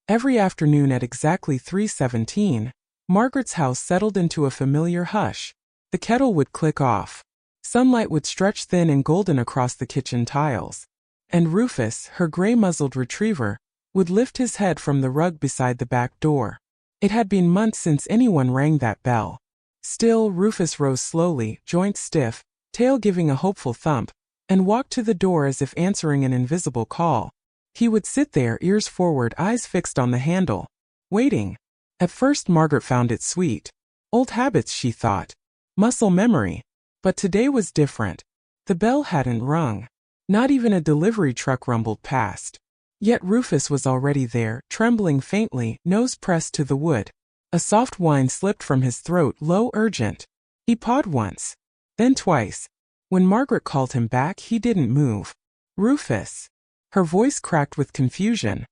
Every afternoon at exactly 3:17, Margaret's house settled into a familiar hush. The kettle would click off. Sunlight would stretch thin and golden across the kitchen tiles. And Rufus, her gray-muzzled retriever, would lift his head from the rug beside the back door. It had been months since anyone rang that bell. Still, Rufus rose slowly, joints stiff, tail giving a hopeful thump, and walked to the door as if answering an invisible call. He would sit there, ears forward, eyes fixed on the handle, waiting. At first Margaret found it sweet. Old habits, she thought. Muscle memory. But today was different. The bell hadn't rung. Not even a delivery truck rumbled past. Yet Rufus was already there, trembling faintly, nose pressed to the wood. A soft whine slipped from his throat, low, urgent. He pawed once. Then twice. When Margaret called him back, he didn't move. Rufus. Her voice cracked with confusion.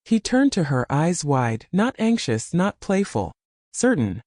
He turned to her, eyes wide, not anxious, not playful. Certain.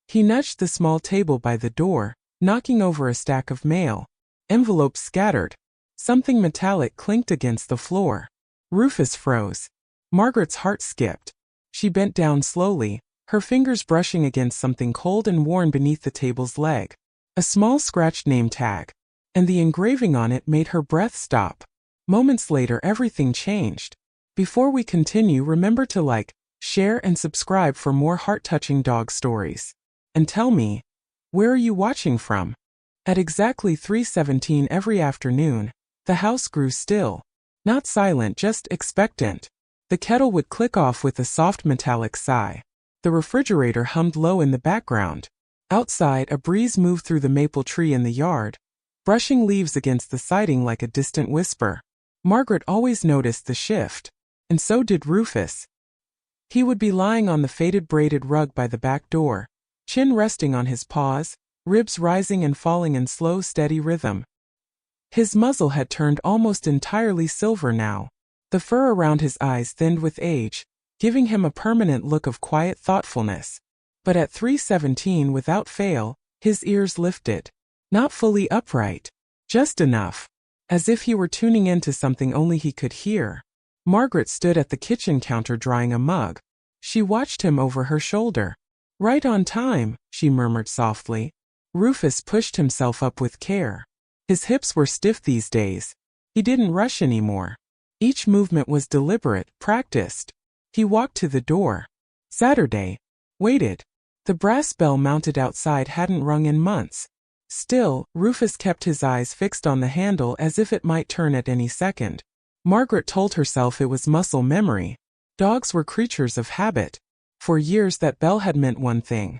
He nudged the small table by the door, knocking over a stack of mail. Envelopes scattered. Something metallic clinked against the floor. Rufus froze. Margaret's heart skipped. She bent down slowly, her fingers brushing against something cold and worn beneath the table's leg. A small scratched name tag. And the engraving on it made her breath stop. Moments later, everything changed. Before we continue, remember to like, share, and subscribe for more heart-touching dog stories. And tell me, where are you watching from? At exactly 3:17 every afternoon, the house grew still. Not silent, just expectant. The kettle would click off with a soft metallic sigh. The refrigerator hummed low in the background. Outside, a breeze moved through the maple tree in the yard, brushing leaves against the siding like a distant whisper. Margaret always noticed the shift. And so did Rufus. He would be lying on the faded braided rug by the back door, chin resting on his paws, ribs rising and falling in slow, steady rhythm. His muzzle had turned almost entirely silver now. The fur around his eyes thinned with age, giving him a permanent look of quiet thoughtfulness. But at 3:17, without fail, his ears lifted. Not fully upright. Just enough. As if he were tuning in to something only he could hear. Margaret stood at the kitchen counter drying a mug. She watched him over her shoulder. Right on time, she murmured softly. Rufus pushed himself up with care. His hips were stiff these days. He didn't rush anymore. Each movement was deliberate, practiced. He walked to the door. Saturday. Waited. The brass bell mounted outside hadn't rung in months. Still, Rufus kept his eyes fixed on the handle as if it might turn at any second. Margaret told herself it was muscle memory. Dogs were creatures of habit. For years that bell had meant one thing.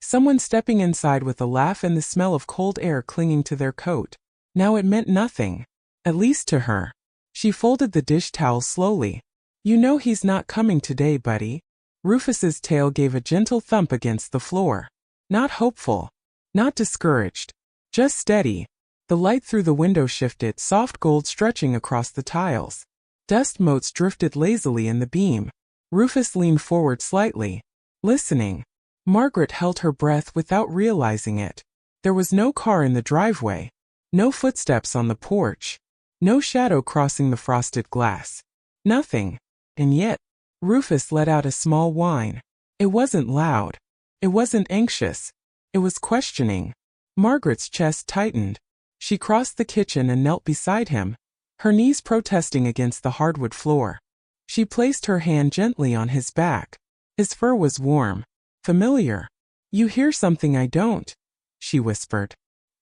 Someone stepping inside with a laugh and the smell of cold air clinging to their coat. Now it meant nothing. At least to her. She folded the dish towel slowly. You know he's not coming today, buddy. Rufus's tail gave a gentle thump against the floor. Not hopeful. Not discouraged. Just steady. The light through the window shifted, soft gold stretching across the tiles. Dust motes drifted lazily in the beam. Rufus leaned forward slightly, listening. Margaret held her breath without realizing it. There was no car in the driveway. No footsteps on the porch. No shadow crossing the frosted glass. Nothing. And yet, Rufus let out a small whine. It wasn't loud. It wasn't anxious. It was questioning. Margaret's chest tightened. She crossed the kitchen and knelt beside him, her knees protesting against the hardwood floor. She placed her hand gently on his back. His fur was warm, familiar. You hear something I don't, she whispered.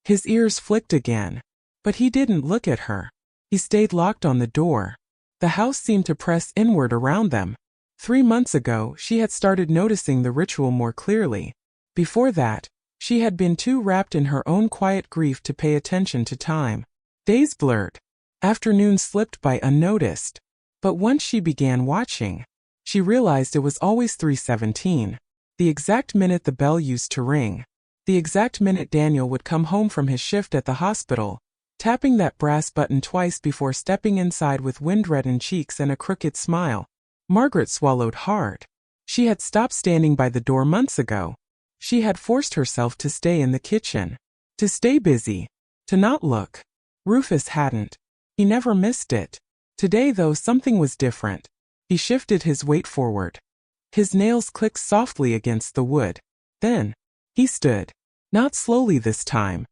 His ears flicked again. But he didn't look at her. He stayed locked on the door. The house seemed to press inward around them. 3 months ago, she had started noticing the ritual more clearly. Before that, she had been too wrapped in her own quiet grief to pay attention to time. Days blurred. Afternoons slipped by unnoticed. But once she began watching, she realized it was always 3:17. The exact minute the bell used to ring. The exact minute Daniel would come home from his shift at the hospital, tapping that brass button twice before stepping inside with wind-reddened cheeks and a crooked smile. Margaret swallowed hard. She had stopped standing by the door months ago. She had forced herself to stay in the kitchen. To stay busy. To not look. Rufus hadn't. He never missed it. Today, though, something was different. He shifted his weight forward. His nails clicked softly against the wood. Then, he stood. Not slowly this time.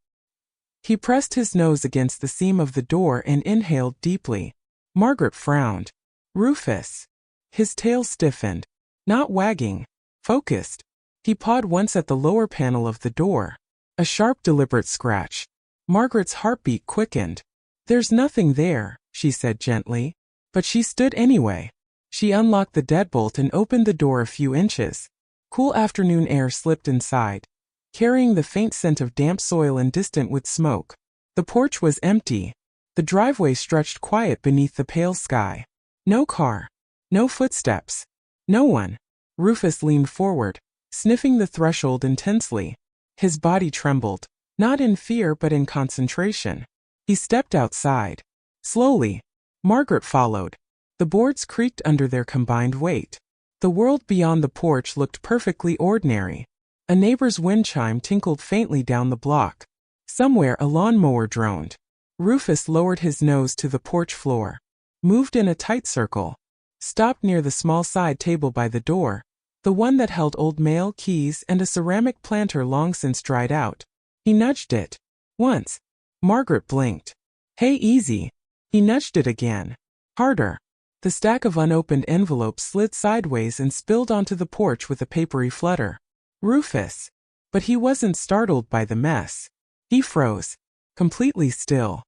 He pressed his nose against the seam of the door and inhaled deeply. Margaret frowned. Rufus. His tail stiffened. Not wagging. Focused. He pawed once at the lower panel of the door. A sharp, deliberate scratch. Margaret's heartbeat quickened. "There's nothing there," she said gently. But she stood anyway. She unlocked the deadbolt and opened the door a few inches. Cool afternoon air slipped inside, carrying the faint scent of damp soil and distant wood smoke. The porch was empty. The driveway stretched quiet beneath the pale sky. No car. No footsteps. No one. Rufus leaned forward, sniffing the threshold intensely. His body trembled, not in fear but in concentration. He stepped outside. Slowly. Margaret followed. The boards creaked under their combined weight. The world beyond the porch looked perfectly ordinary. A neighbor's wind chime tinkled faintly down the block. Somewhere a lawnmower droned. Rufus lowered his nose to the porch floor, moved in a tight circle, stopped near the small side table by the door, the one that held old mail, keys, and a ceramic planter long since dried out. He nudged it. Once. Margaret blinked. "Hey, easy." He nudged it again. Harder. The stack of unopened envelopes slid sideways and spilled onto the porch with a papery flutter. Rufus. But he wasn't startled by the mess. He froze. Completely still.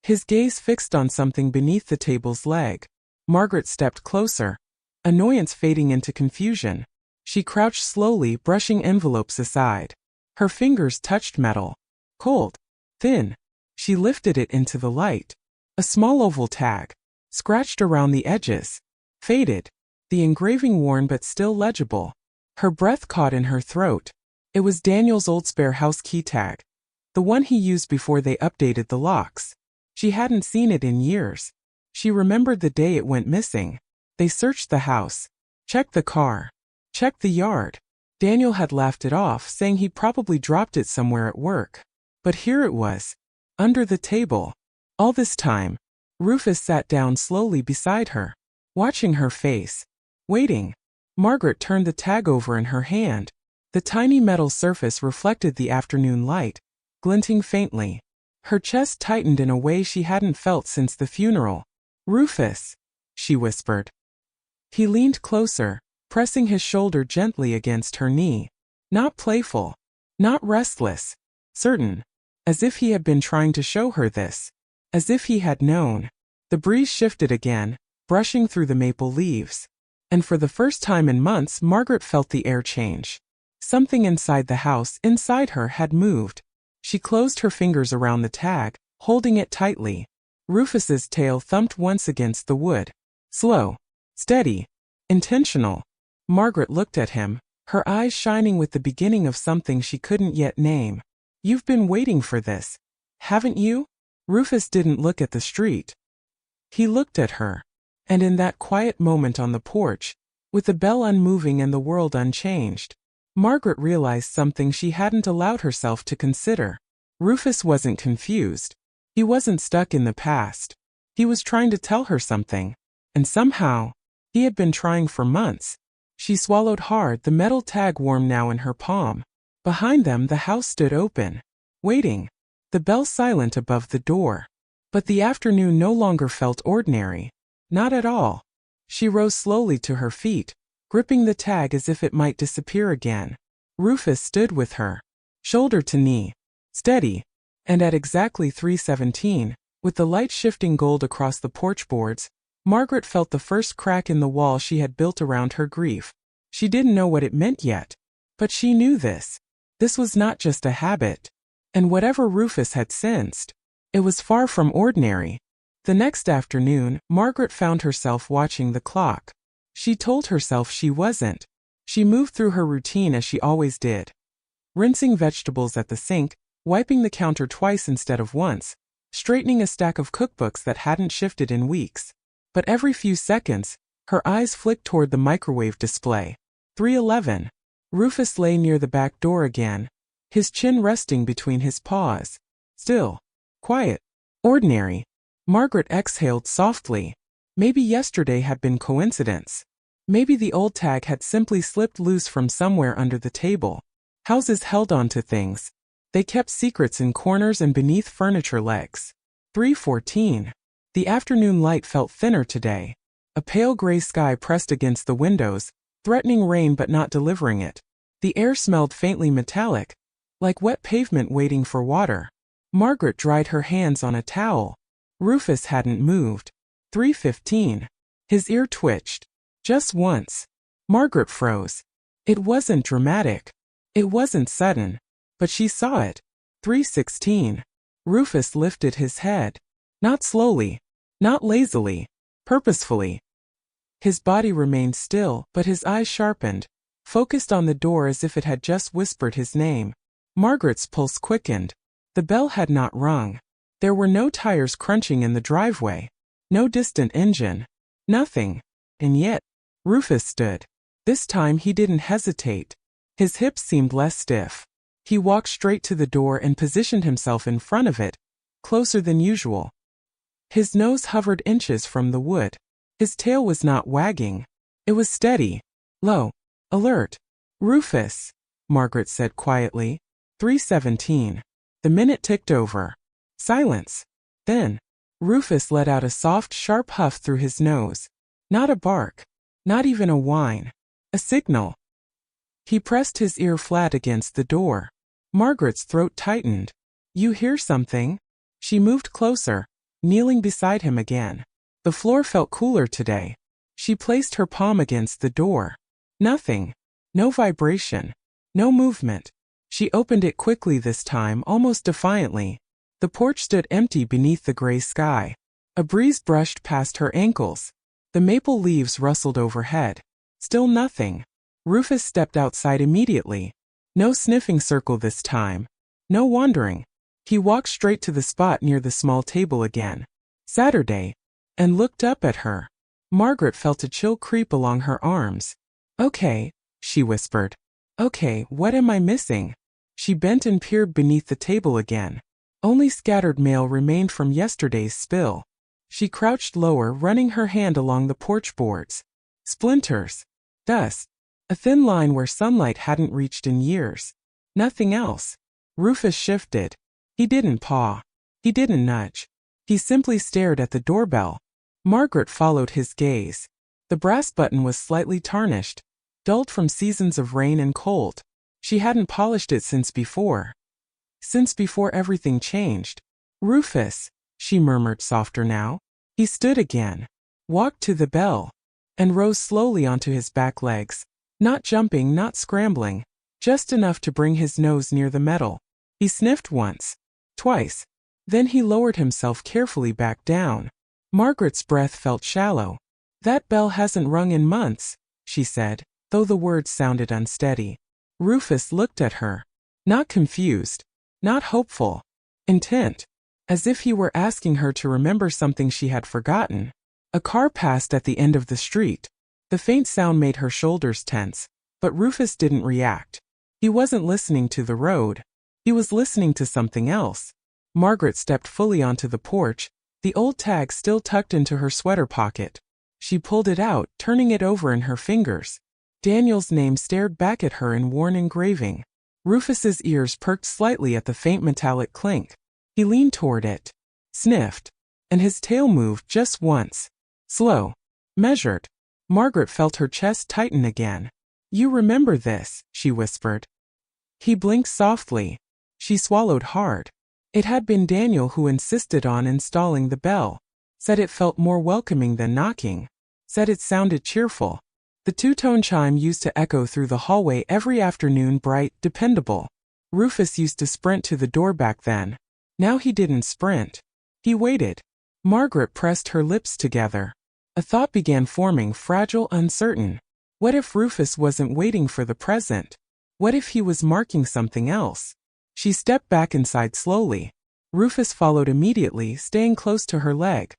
His gaze fixed on something beneath the table's leg. Margaret stepped closer, annoyance fading into confusion. She crouched slowly, brushing envelopes aside. Her fingers touched metal. Cold. Thin. She lifted it into the light. A small oval tag, scratched around the edges. Faded. The engraving worn but still legible. Her breath caught in her throat. It was Daniel's old spare house key tag. The one he used before they updated the locks. She hadn't seen it in years. She remembered the day it went missing. They searched the house, checked the car, checked the yard. Daniel had laughed it off, saying he probably dropped it somewhere at work. But here it was, under the table. All this time, Rufus sat down slowly beside her, watching her face, waiting. Margaret turned the tag over in her hand. The tiny metal surface reflected the afternoon light, glinting faintly. Her chest tightened in a way she hadn't felt since the funeral. "Rufus," she whispered. He leaned closer, pressing his shoulder gently against her knee. Not playful, not restless, certain, as if he had been trying to show her this, as if he had known. The breeze shifted again, brushing through the maple leaves. And for the first time in months, Margaret felt the air change. Something inside the house, inside her, had moved. She closed her fingers around the tag, holding it tightly. Rufus's tail thumped once against the wood. Slow, steady, intentional. Margaret looked at him, her eyes shining with the beginning of something she couldn't yet name. "You've been waiting for this, haven't you?" Rufus didn't look at the street. He looked at her. And in that quiet moment on the porch, with the bell unmoving and the world unchanged, Margaret realized something she hadn't allowed herself to consider. Rufus wasn't confused. He wasn't stuck in the past. He was trying to tell her something. And somehow, he had been trying for months. She swallowed hard, the metal tag warm now in her palm. Behind them the house stood open, waiting, the bell silent above the door. But the afternoon no longer felt ordinary. Not at all. She rose slowly to her feet, gripping the tag as if it might disappear again. Rufus stood with her, shoulder to knee, steady. And at exactly 3:17, with the light shifting gold across the porch boards, Margaret felt the first crack in the wall she had built around her grief. She didn't know what it meant yet. But she knew this. This was not just a habit. And whatever Rufus had sensed, it was far from ordinary. The next afternoon, Margaret found herself watching the clock. She told herself she wasn't. She moved through her routine as she always did. Rinsing vegetables at the sink, wiping the counter twice instead of once, straightening a stack of cookbooks that hadn't shifted in weeks. But every few seconds, her eyes flicked toward the microwave display. 3:11. Rufus lay near the back door again, his chin resting between his paws. Still. Quiet. Ordinary. Margaret exhaled softly. Maybe yesterday had been coincidence. Maybe the old tag had simply slipped loose from somewhere under the table. Houses held on to things. They kept secrets in corners and beneath furniture legs. 3:14. The afternoon light felt thinner today. A pale gray sky pressed against the windows, threatening rain but not delivering it. The air smelled faintly metallic, like wet pavement waiting for water. Margaret dried her hands on a towel. Rufus hadn't moved. 3:15. His ear twitched. Just once. Margaret froze. It wasn't dramatic. It wasn't sudden. But she saw it. 3:16. Rufus lifted his head. Not slowly. Not lazily. Purposefully. His body remained still, but his eyes sharpened, focused on the door as if it had just whispered his name. Margaret's pulse quickened. The bell had not rung. There were no tires crunching in the driveway. No distant engine. Nothing. And yet, Rufus stood. This time he didn't hesitate. His hips seemed less stiff. He walked straight to the door and positioned himself in front of it, closer than usual. His nose hovered inches from the wood. His tail was not wagging. It was steady, low, alert. "Rufus," Margaret said quietly. 3:17. The minute ticked over. Silence. Then, Rufus let out a soft, sharp huff through his nose. Not a bark. Not even a whine. A signal. He pressed his ear flat against the door. Margaret's throat tightened. "You hear something?" She moved closer, kneeling beside him again. The floor felt cooler today. She placed her palm against the door. Nothing. No vibration. No movement. She opened it quickly this time, almost defiantly. The porch stood empty beneath the gray sky. A breeze brushed past her ankles. The maple leaves rustled overhead. Still nothing. Rufus stepped outside immediately. No sniffing circle this time. No wandering. He walked straight to the spot near the small table again. Saturday. And looked up at her. Margaret felt a chill creep along her arms. "Okay," she whispered. "Okay, what am I missing?" She bent and peered beneath the table again. Only scattered mail remained from yesterday's spill. She crouched lower, running her hand along the porch boards. Splinters. Dust. A thin line where sunlight hadn't reached in years. Nothing else. Rufus shifted. He didn't paw. He didn't nudge. He simply stared at the doorbell. Margaret followed his gaze. The brass button was slightly tarnished, dulled from seasons of rain and cold. She hadn't polished it since before. Since before everything changed. "Rufus," she murmured softer now. He stood again, walked to the bell, and rose slowly onto his back legs, not jumping, not scrambling, just enough to bring his nose near the metal. He sniffed once, twice. Then he lowered himself carefully back down. Margaret's breath felt shallow. "That bell hasn't rung in months," she said, though the words sounded unsteady. Rufus looked at her. Not confused. Not hopeful. Intent. As if he were asking her to remember something she had forgotten. A car passed at the end of the street. The faint sound made her shoulders tense, but Rufus didn't react. He wasn't listening to the road. He was listening to something else. Margaret stepped fully onto the porch, the old tag still tucked into her sweater pocket. She pulled it out, turning it over in her fingers. Daniel's name stared back at her in worn engraving. Rufus's ears perked slightly at the faint metallic clink. He leaned toward it, sniffed, and his tail moved just once. Slow. Measured. Margaret felt her chest tighten again. "You remember this," she whispered. He blinked softly. She swallowed hard. It had been Daniel who insisted on installing the bell. Said it felt more welcoming than knocking. Said it sounded cheerful. The two-tone chime used to echo through the hallway every afternoon, bright, dependable. Rufus used to sprint to the door back then. Now he didn't sprint. He waited. Margaret pressed her lips together. A thought began forming, fragile, uncertain. What if Rufus wasn't waiting for the present? What if he was marking something else? She stepped back inside slowly. Rufus followed immediately, staying close to her leg.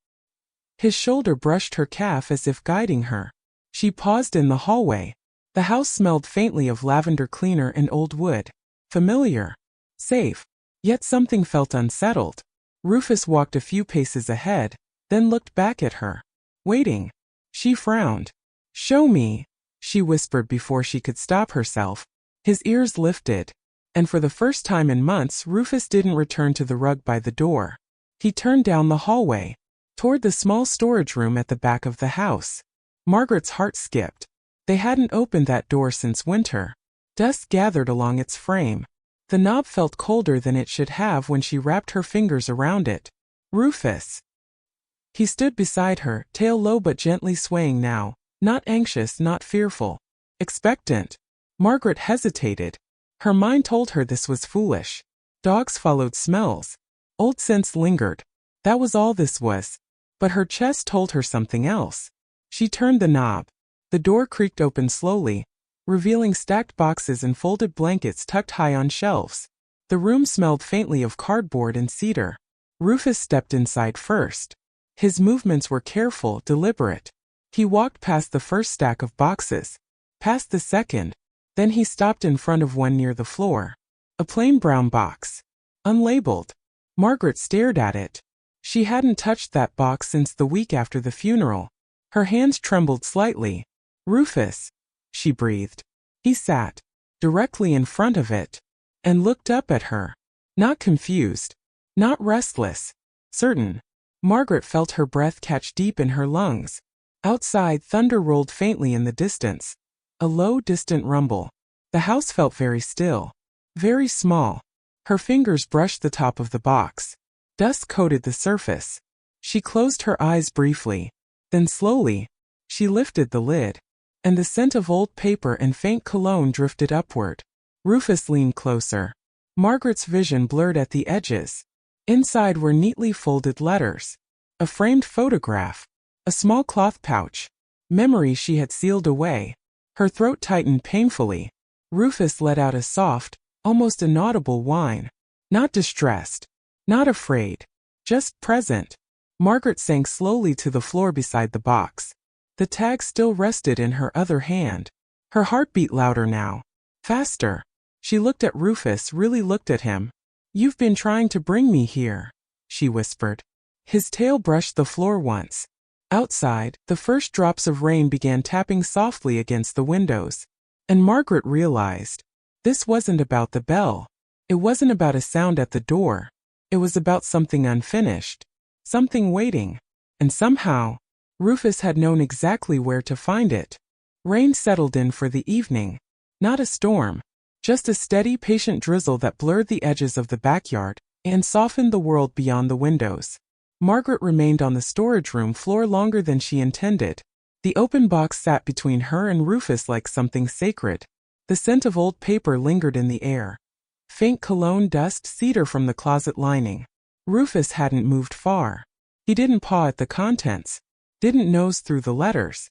His shoulder brushed her calf as if guiding her. She paused in the hallway. The house smelled faintly of lavender cleaner and old wood. Familiar. Safe. Yet something felt unsettled. Rufus walked a few paces ahead, then looked back at her. Waiting. She frowned. Show me, she whispered before she could stop herself. His ears lifted. And for the first time in months, Rufus didn't return to the rug by the door. He turned down the hallway, toward the small storage room at the back of the house. Margaret's heart skipped. They hadn't opened that door since winter. Dust gathered along its frame. The knob felt colder than it should have when she wrapped her fingers around it. Rufus. He stood beside her, tail low but gently swaying now, not anxious, not fearful. Expectant. Margaret hesitated. Her mind told her this was foolish. Dogs followed smells. Old scents lingered. That was all this was. But her chest told her something else. She turned the knob. The door creaked open slowly, revealing stacked boxes and folded blankets tucked high on shelves. The room smelled faintly of cardboard and cedar. Rufus stepped inside first. His movements were careful, deliberate. He walked past the first stack of boxes, past the second. Then he stopped in front of one near the floor. A plain brown box. Unlabeled. Margaret stared at it. She hadn't touched that box since the week after the funeral. Her hands trembled slightly. Rufus, she breathed. He sat directly in front of it and looked up at her. Not confused. Not restless. Certain. Margaret felt her breath catch deep in her lungs. Outside, thunder rolled faintly in the distance. A low, distant rumble. The house felt very still. Very small. Her fingers brushed the top of the box. Dust coated the surface. She closed her eyes briefly. Then slowly, she lifted the lid. And the scent of old paper and faint cologne drifted upward. Rufus leaned closer. Margaret's vision blurred at the edges. Inside were neatly folded letters. A framed photograph. A small cloth pouch. Memories she had sealed away. Her throat tightened painfully. Rufus let out a soft, almost inaudible whine. Not distressed. Not afraid. Just present. Margaret sank slowly to the floor beside the box. The tag still rested in her other hand. Her heart beat louder now. Faster. She looked at Rufus, really looked at him. You've been trying to bring me here, she whispered. His tail brushed the floor once. Outside, the first drops of rain began tapping softly against the windows. And Margaret realized. This wasn't about the bell. It wasn't about a sound at the door. It was about something unfinished. Something waiting. And somehow, Rufus had known exactly where to find it. Rain settled in for the evening. Not a storm. Just a steady, patient drizzle that blurred the edges of the backyard and softened the world beyond the windows. Margaret remained on the storage room floor longer than she intended. The open box sat between her and Rufus like something sacred. The scent of old paper lingered in the air. Faint cologne, dust, cedar from the closet lining. Rufus hadn't moved far. He didn't paw at the contents. Didn't nose through the letters.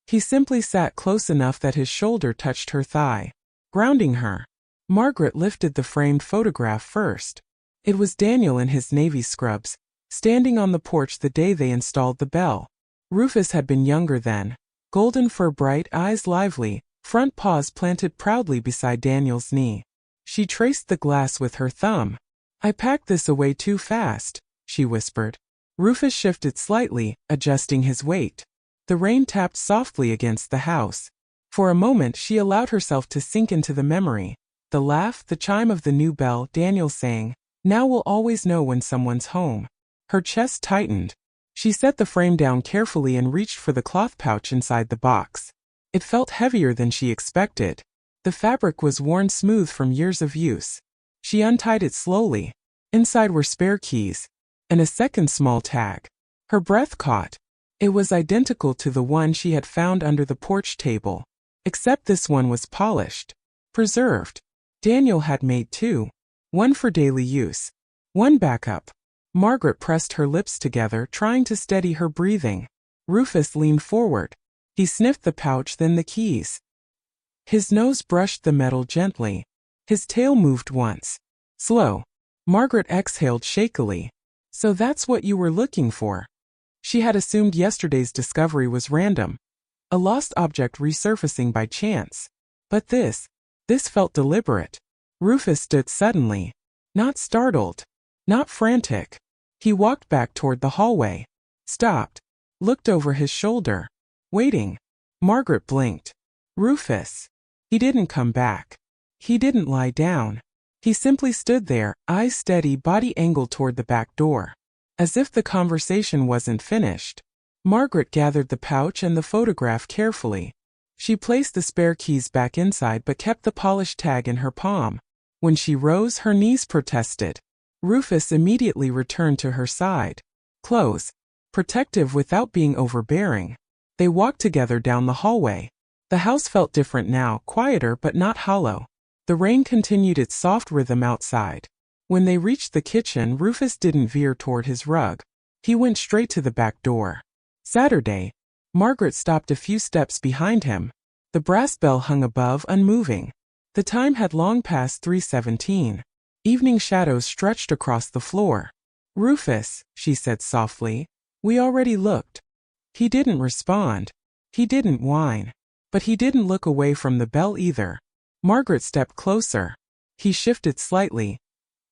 He simply sat close enough that his shoulder touched her thigh, grounding her. Margaret lifted the framed photograph first. It was Daniel in his navy scrubs, standing on the porch the day they installed the bell. Rufus had been younger then. Golden fur, bright eyes lively, front paws planted proudly beside Daniel's knee. She traced the glass with her thumb. I packed this away too fast, she whispered. Rufus shifted slightly, adjusting his weight. The rain tapped softly against the house. For a moment she allowed herself to sink into the memory. The laugh, the chime of the new bell, Daniel saying, "Now we'll always know when someone's home." Her chest tightened. She set the frame down carefully and reached for the cloth pouch inside the box. It felt heavier than she expected. The fabric was worn smooth from years of use. She untied it slowly. Inside were spare keys. And a second small tag. Her breath caught. It was identical to the one she had found under the porch table. Except this one was polished. Preserved. Daniel had made two. One for daily use. One backup. Margaret pressed her lips together, trying to steady her breathing. Rufus leaned forward. He sniffed the pouch, then the keys. His nose brushed the metal gently. His tail moved once. Slow. Margaret exhaled shakily. So that's what you were looking for. She had assumed yesterday's discovery was random. A lost object resurfacing by chance. But this felt deliberate. Rufus stood suddenly. Not startled. Not frantic. He walked back toward the hallway. Stopped. looked over his shoulder. Waiting. Margaret blinked. Rufus. He didn't come back. He didn't lie down. He simply stood there, eyes steady, body angled toward the back door. As if the conversation wasn't finished. Margaret gathered the pouch and the photograph carefully. She placed the spare keys back inside but kept the polished tag in her palm. When she rose, her knees protested. Rufus immediately returned to her side. Close. Protective without being overbearing. They walked together down the hallway. The house felt different now, quieter but not hollow. The rain continued its soft rhythm outside. When they reached the kitchen, Rufus didn't veer toward his rug. He went straight to the back door. Saturday. Margaret stopped a few steps behind him. The brass bell hung above, unmoving. The time had long passed 3:17. Evening shadows stretched across the floor. Rufus, she said softly, we already looked. He didn't respond. He didn't whine. But he didn't look away from the bell either. Margaret stepped closer. He shifted slightly,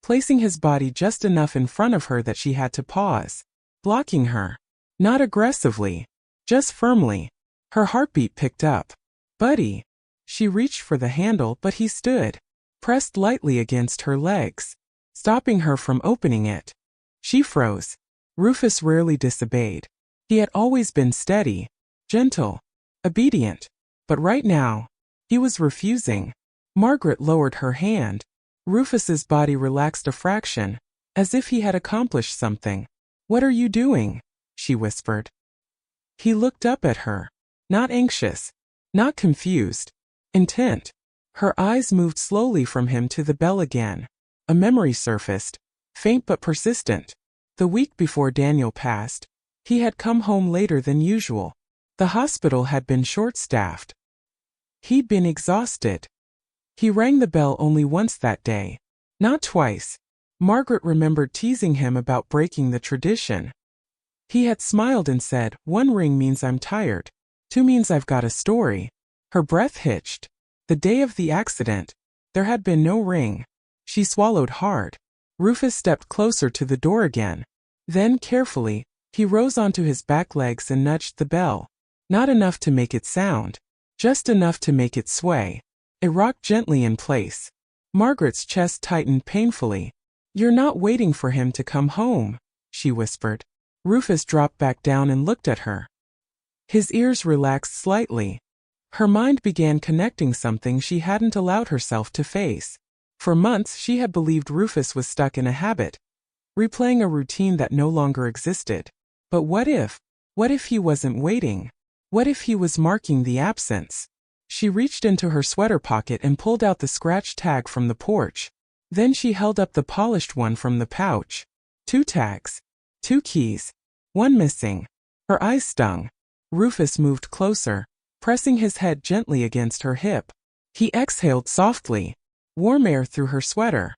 placing his body just enough in front of her that she had to pause, blocking her. Not aggressively, just firmly. Her heartbeat picked up. Buddy. She reached for the handle, but he stood, pressed lightly against her legs, stopping her from opening it. She froze. Rufus rarely disobeyed. He had always been steady, gentle, obedient. But right now, he was refusing. Margaret lowered her hand. Rufus's body relaxed a fraction, as if he had accomplished something. What are you doing? She whispered. He looked up at her, not anxious, not confused, intent. Her eyes moved slowly from him to the bell again. A memory surfaced, faint but persistent. The week before Daniel passed, he had come home later than usual. The hospital had been short-staffed. He'd been exhausted. He rang the bell only once that day, not twice. Margaret remembered teasing him about breaking the tradition. He had smiled and said, 1 ring means I'm tired. 2 means I've got a story. Her breath hitched. The day of the accident, there had been no ring. She swallowed hard. Rufus stepped closer to the door again. Then, carefully, he rose onto his back legs and nudged the bell. Not enough to make it sound, just enough to make it sway. It rocked gently in place. Margaret's chest tightened painfully. You're not waiting for him to come home, she whispered. Rufus dropped back down and looked at her. His ears relaxed slightly. Her mind began connecting something she hadn't allowed herself to face. For months she had believed Rufus was stuck in a habit, replaying a routine that no longer existed. But what if? What if he wasn't waiting? What if he was marking the absence? She reached into her sweater pocket and pulled out the scratch tag from the porch. Then she held up the polished one from the pouch. 2 tags. 2 keys. 1 missing. Her eyes stung. Rufus moved closer, pressing his head gently against her hip. He exhaled softly, warm air through her sweater.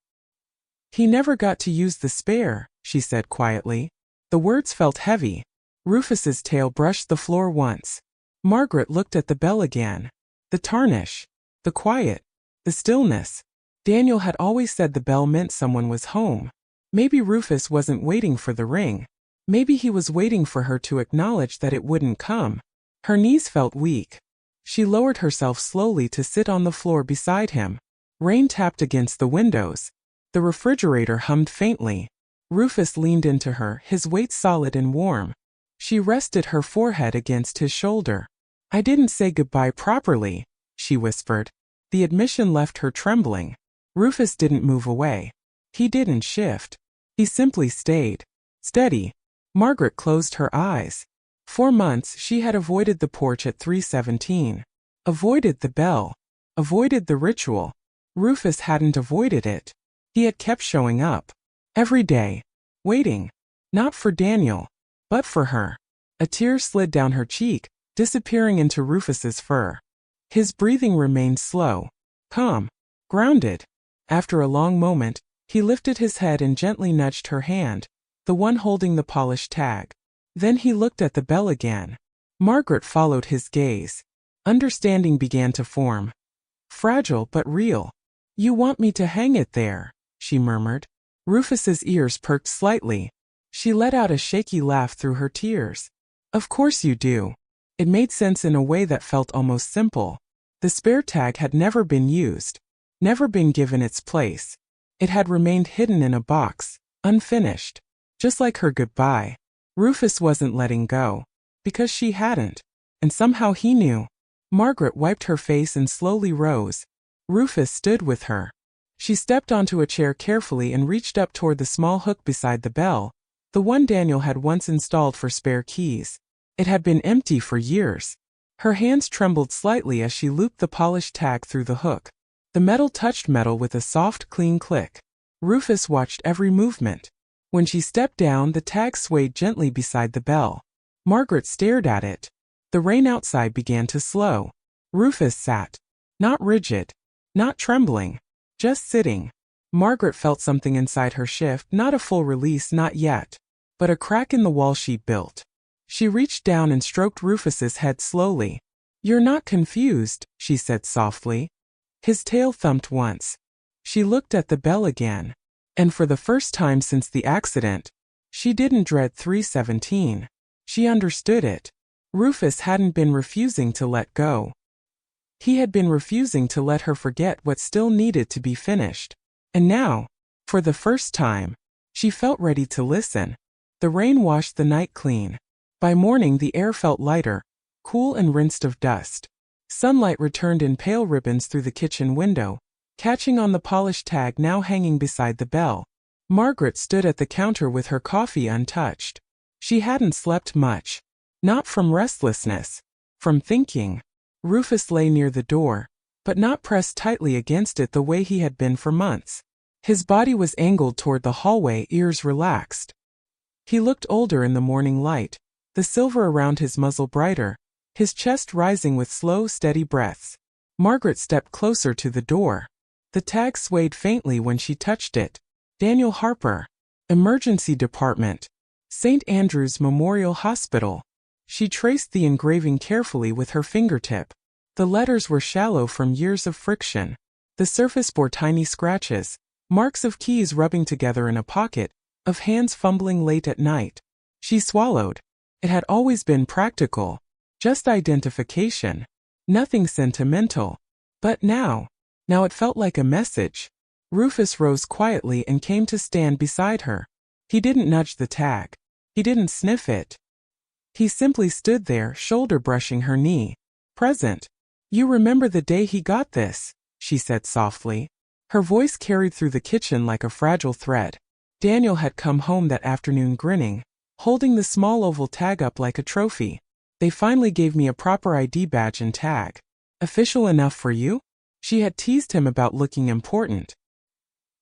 He never got to use the spare, she said quietly. The words felt heavy. Rufus's tail brushed the floor once. Margaret looked at the bell again. The tarnish, the quiet, the stillness. Daniel had always said the bell meant someone was home. Maybe Rufus wasn't waiting for the ring. Maybe he was waiting for her to acknowledge that it wouldn't come. Her knees felt weak. She lowered herself slowly to sit on the floor beside him. Rain tapped against the windows. The refrigerator hummed faintly. Rufus leaned into her, his weight solid and warm. She rested her forehead against his shoulder. I didn't say goodbye properly, she whispered. The admission left her trembling. Rufus didn't move away. He didn't shift. He simply stayed. Steady. Margaret closed her eyes. For months she had avoided the porch at 3:17. Avoided the bell. Avoided the ritual. Rufus hadn't avoided it. He had kept showing up. Every day. Waiting. Not for Daniel, but for her. A tear slid down her cheek, disappearing into Rufus's fur. His breathing remained slow, calm, grounded. After a long moment, he lifted his head and gently nudged her hand, the one holding the polished tag. Then he looked at the bell again. Margaret followed his gaze. Understanding began to form. Fragile but real. You want me to hang it there, she murmured. Rufus's ears perked slightly. She let out a shaky laugh through her tears. Of course you do. It made sense in a way that felt almost simple. The spare tag had never been used, never been given its place. It had remained hidden in a box, unfinished. Just like her goodbye. Rufus wasn't letting go. Because she hadn't. And somehow he knew. Margaret wiped her face and slowly rose. Rufus stood with her. She stepped onto a chair carefully and reached up toward the small hook beside the bell, the one Daniel had once installed for spare keys. It had been empty for years. Her hands trembled slightly as she looped the polished tag through the hook. The metal touched metal with a soft, clean click. Rufus watched every movement. When she stepped down, the tag swayed gently beside the bell. Margaret stared at it. The rain outside began to slow. Rufus sat. Not rigid. Not trembling. Just sitting. Margaret felt something inside her shift, not a full release, not yet. But a crack in the wall she'd built. She reached down and stroked Rufus's head slowly. "You're not confused," she said softly. His tail thumped once. She looked at the bell again. And for the first time since the accident, she didn't dread 317. She understood it. Rufus hadn't been refusing to let go. He had been refusing to let her forget what still needed to be finished. And now, for the first time, she felt ready to listen. The rain washed the night clean. By morning the air felt lighter, cool and rinsed of dust. Sunlight returned in pale ribbons through the kitchen window, catching on the polished tag now hanging beside the bell. Margaret stood at the counter with her coffee untouched. She hadn't slept much. Not from restlessness. From thinking. Rufus lay near the door, but not pressed tightly against it the way he had been for months. His body was angled toward the hallway, ears relaxed. He looked older in the morning light, the silver around his muzzle brighter, his chest rising with slow, steady breaths. Margaret stepped closer to the door. The tag swayed faintly when she touched it. Daniel Harper. Emergency Department. St. Andrew's Memorial Hospital. She traced the engraving carefully with her fingertip. The letters were shallow from years of friction. The surface bore tiny scratches, marks of keys rubbing together in a pocket, of hands fumbling late at night. She swallowed. It had always been practical. Just identification. Nothing sentimental. But now it felt like a message. Rufus rose quietly and came to stand beside her. He didn't nudge the tag. He didn't sniff it. He simply stood there, shoulder brushing her knee. Present. "You remember the day he got this," she said softly. Her voice carried through the kitchen like a fragile thread. Daniel had come home that afternoon grinning, holding the small oval tag up like a trophy. "They finally gave me a proper ID badge and tag. Official enough for you?" She had teased him about looking important.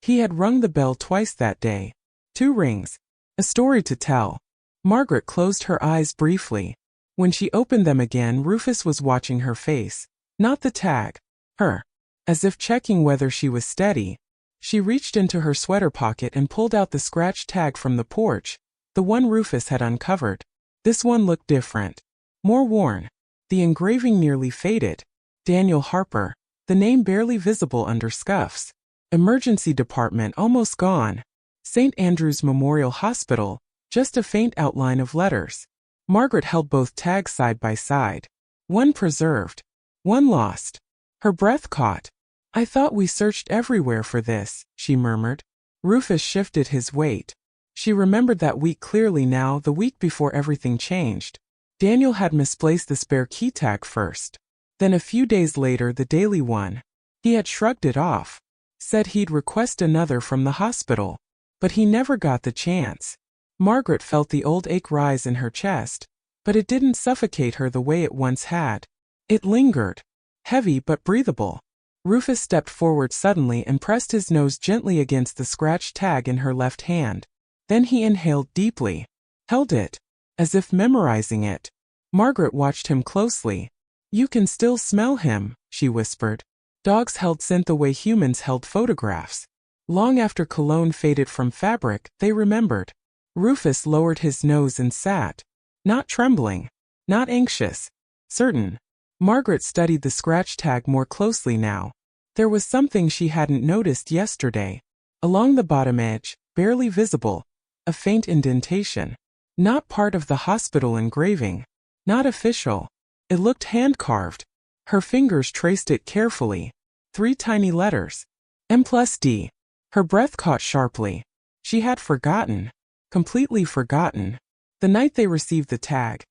He had rung the bell twice that day. 2 rings. A story to tell. Margaret closed her eyes briefly. When she opened them again, Rufus was watching her face. Not the tag. Her. As if checking whether she was steady. She reached into her sweater pocket and pulled out the scratched tag from the porch, the one Rufus had uncovered. This one looked different. More worn. The engraving nearly faded. Daniel Harper. The name barely visible under scuffs. Emergency Department almost gone. St. Andrew's Memorial Hospital. Just a faint outline of letters. Margaret held both tags side by side. One preserved. One lost. Her breath caught. "I thought we searched everywhere for this," she murmured. Rufus shifted his weight. She remembered that week clearly now, the week before everything changed. Daniel had misplaced the spare key tag first. Then a few days later the daily one. He had shrugged it off. Said he'd request another from the hospital. But he never got the chance. Margaret felt the old ache rise in her chest, but it didn't suffocate her the way it once had. It lingered. Heavy but breathable. Rufus stepped forward suddenly and pressed his nose gently against the scratched tag in her left hand. Then he inhaled deeply. Held it. As if memorizing it. Margaret watched him closely. "You can still smell him," she whispered. Dogs held scent the way humans held photographs. Long after cologne faded from fabric, they remembered. Rufus lowered his nose and sat. Not trembling. Not anxious. Certain. Margaret studied the scratch tag more closely now. There was something she hadn't noticed yesterday. Along the bottom edge, barely visible, a faint indentation. Not part of the hospital engraving. Not official. It looked hand-carved. Her fingers traced it carefully. 3 tiny letters. M+D. Her breath caught sharply. She had forgotten. Completely forgotten. The night they received the tag,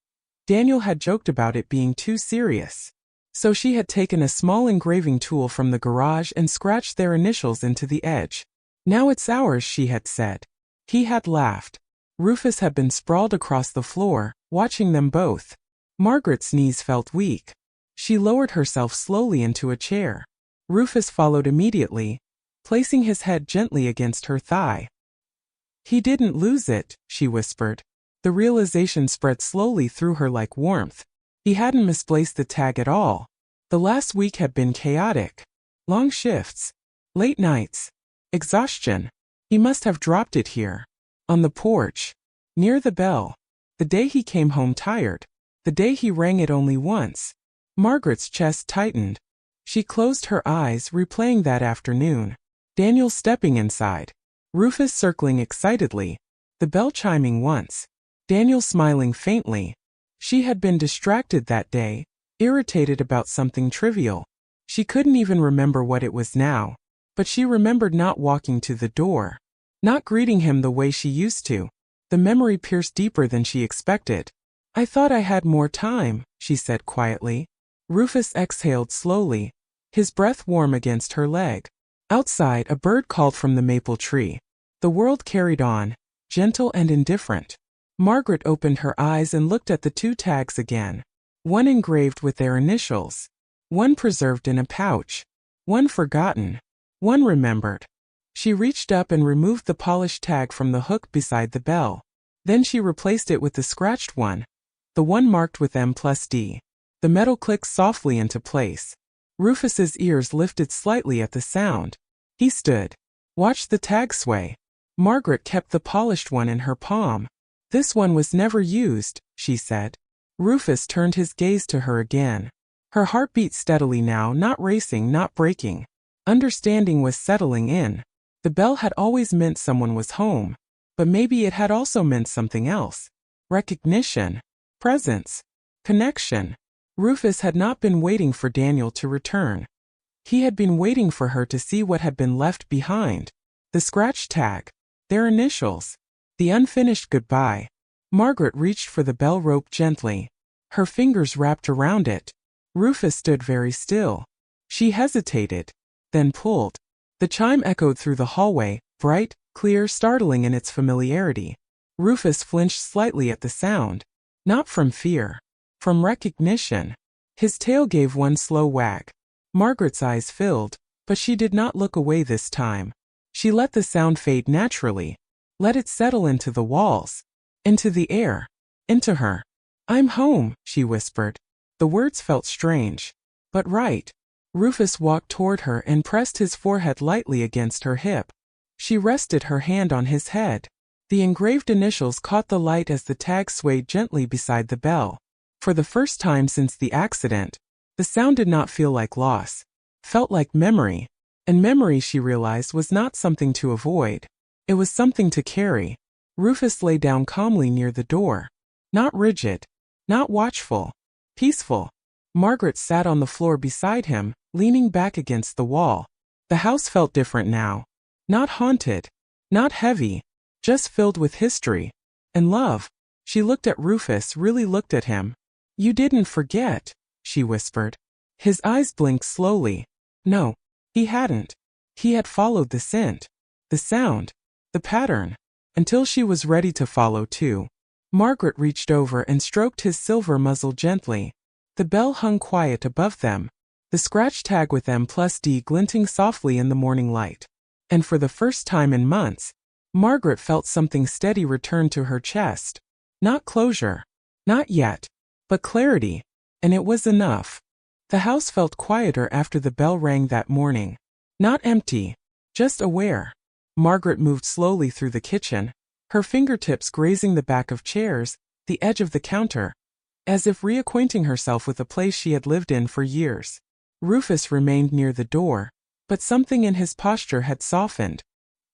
Daniel had joked about it being too serious. So she had taken a small engraving tool from the garage and scratched their initials into the edge. Now it's ours, she had said. He had laughed. Rufus had been sprawled across the floor, watching them both. Margaret's knees felt weak. She lowered herself slowly into a chair. Rufus followed immediately, placing his head gently against her thigh. He didn't lose it, she whispered. The realization spread slowly through her like warmth. He hadn't misplaced the tag at all. The last week had been chaotic. Long shifts. Late nights. Exhaustion. He must have dropped it here. On the porch. Near the bell. The day he came home tired. The day he rang it only once. Margaret's chest tightened. She closed her eyes, replaying that afternoon. Daniel stepping inside. Rufus circling excitedly. The bell chiming once. Daniel smiling faintly. She had been distracted that day, irritated about something trivial. She couldn't even remember what it was now. But she remembered not walking to the door. Not greeting him the way she used to. The memory pierced deeper than she expected. I thought I had more time, she said quietly. Rufus exhaled slowly, his breath warm against her leg. Outside, a bird called from the maple tree. The world carried on, gentle and indifferent. Margaret opened her eyes and looked at the 2 tags again. One engraved with their initials. One preserved in a pouch. One forgotten. One remembered. She reached up and removed the polished tag from the hook beside the bell. Then she replaced it with the scratched one. The one marked with M+D. The metal clicked softly into place. Rufus's ears lifted slightly at the sound. He stood. Watched the tag sway. Margaret kept the polished one in her palm. This one was never used, she said. Rufus turned his gaze to her again. Her heart beat steadily now, not racing, not breaking. Understanding was settling in. The bell had always meant someone was home, but maybe it had also meant something else. Recognition. Presence. Connection. Rufus had not been waiting for Daniel to return. He had been waiting for her to see what had been left behind. The scratch tag. Their initials. The unfinished goodbye. Margaret reached for the bell rope gently. Her fingers wrapped around it. Rufus stood very still. She hesitated, then pulled. The chime echoed through the hallway, bright, clear, startling in its familiarity. Rufus flinched slightly at the sound. Not from fear. From recognition. His tail gave one slow wag. Margaret's eyes filled, but she did not look away this time. She let the sound fade naturally. Let it settle into the walls. Into the air. Into her. I'm home, she whispered. The words felt strange. But right. Rufus walked toward her and pressed his forehead lightly against her hip. She rested her hand on his head. The engraved initials caught the light as the tag swayed gently beside the bell. For the first time since the accident, the sound did not feel like loss. Felt like memory. And memory, she realized, was not something to avoid. It was something to carry. Rufus lay down calmly near the door. Not rigid. Not watchful. Peaceful. Margaret sat on the floor beside him, leaning back against the wall. The house felt different now. Not haunted. Not heavy. Just filled with history. And love. She looked at Rufus, really looked at him. You didn't forget, she whispered. His eyes blinked slowly. No, he hadn't. He had followed the scent. The sound. The pattern. Until she was ready to follow too. Margaret reached over and stroked his silver muzzle gently. The bell hung quiet above them. The scratch tag with M+D glinting softly in the morning light. And for the first time in months, Margaret felt something steady return to her chest. Not closure. Not yet. But clarity. And it was enough. The house felt quieter after the bell rang that morning. Not empty. Just aware. Margaret moved slowly through the kitchen, her fingertips grazing the back of chairs, the edge of the counter, as if reacquainting herself with a place she had lived in for years. Rufus remained near the door, but something in his posture had softened.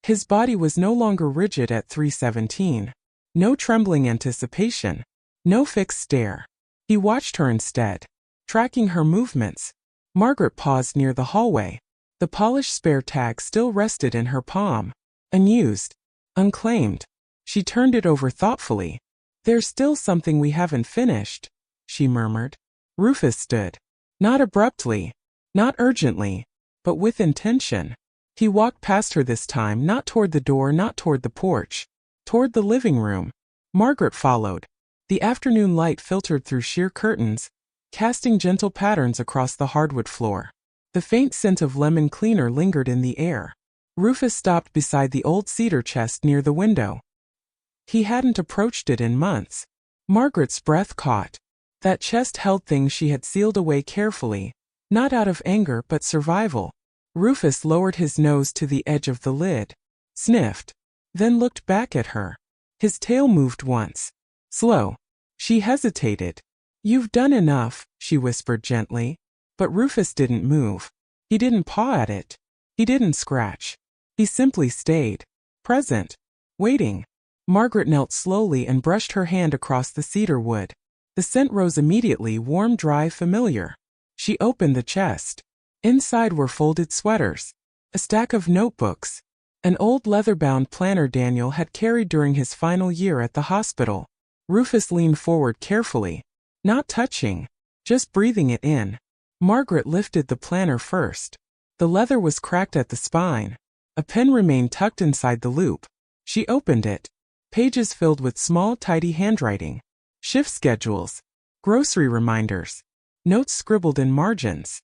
His body was no longer rigid at 3:17. No trembling anticipation. No fixed stare. He watched her instead, tracking her movements. Margaret paused near the hallway. The polished spare tag still rested in her palm. Unused. Unclaimed. She turned it over thoughtfully. There's still something we haven't finished, she murmured. Rufus stood. Not abruptly. Not urgently. But with intention. He walked past her this time, not toward the door, not toward the porch. Toward the living room. Margaret followed. The afternoon light filtered through sheer curtains, casting gentle patterns across the hardwood floor. The faint scent of lemon cleaner lingered in the air. Rufus stopped beside the old cedar chest near the window. He hadn't approached it in months. Margaret's breath caught. That chest held things she had sealed away carefully, not out of anger but survival. Rufus lowered his nose to the edge of the lid, sniffed, then looked back at her. His tail moved once. Slow. She hesitated. You've done enough, she whispered gently. But Rufus didn't move. He didn't paw at it. He didn't scratch. He simply stayed. Present. Waiting. Margaret knelt slowly and brushed her hand across the cedar wood. The scent rose immediately, warm, dry, familiar. She opened the chest. Inside were folded sweaters, a stack of notebooks, an old leather-bound planner Daniel had carried during his final year at the hospital. Rufus leaned forward carefully, not touching, just breathing it in. Margaret lifted the planner first. The leather was cracked at the spine. A pen remained tucked inside the loop. She opened it. Pages filled with small, tidy handwriting. Shift schedules. Grocery reminders. Notes scribbled in margins.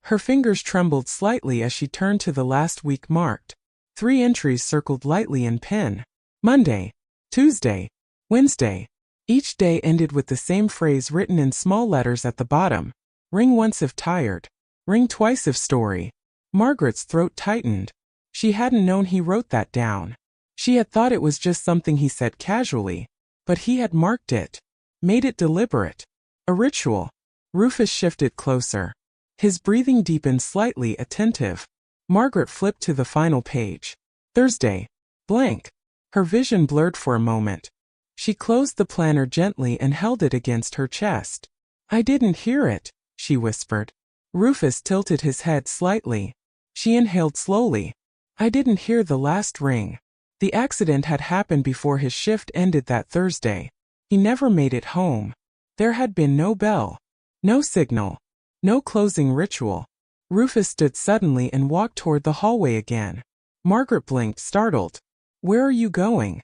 Her fingers trembled slightly as she turned to the last week marked. 3 entries circled lightly in pen. Monday. Tuesday. Wednesday. Each day ended with the same phrase written in small letters at the bottom. Ring once if tired. Ring twice if story. Margaret's throat tightened. She hadn't known he wrote that down. She had thought it was just something he said casually. But he had marked it. Made it deliberate. A ritual. Rufus shifted closer. His breathing deepened slightly, attentive. Margaret flipped to the final page. Thursday. Blank. Her vision blurred for a moment. She closed the planner gently and held it against her chest. I didn't hear it, she whispered. Rufus tilted his head slightly. She inhaled slowly. I didn't hear the last ring. The accident had happened before his shift ended that Thursday. He never made it home. There had been no bell. No signal. No closing ritual. Rufus stood suddenly and walked toward the hallway again. Margaret blinked, startled. Where are you going?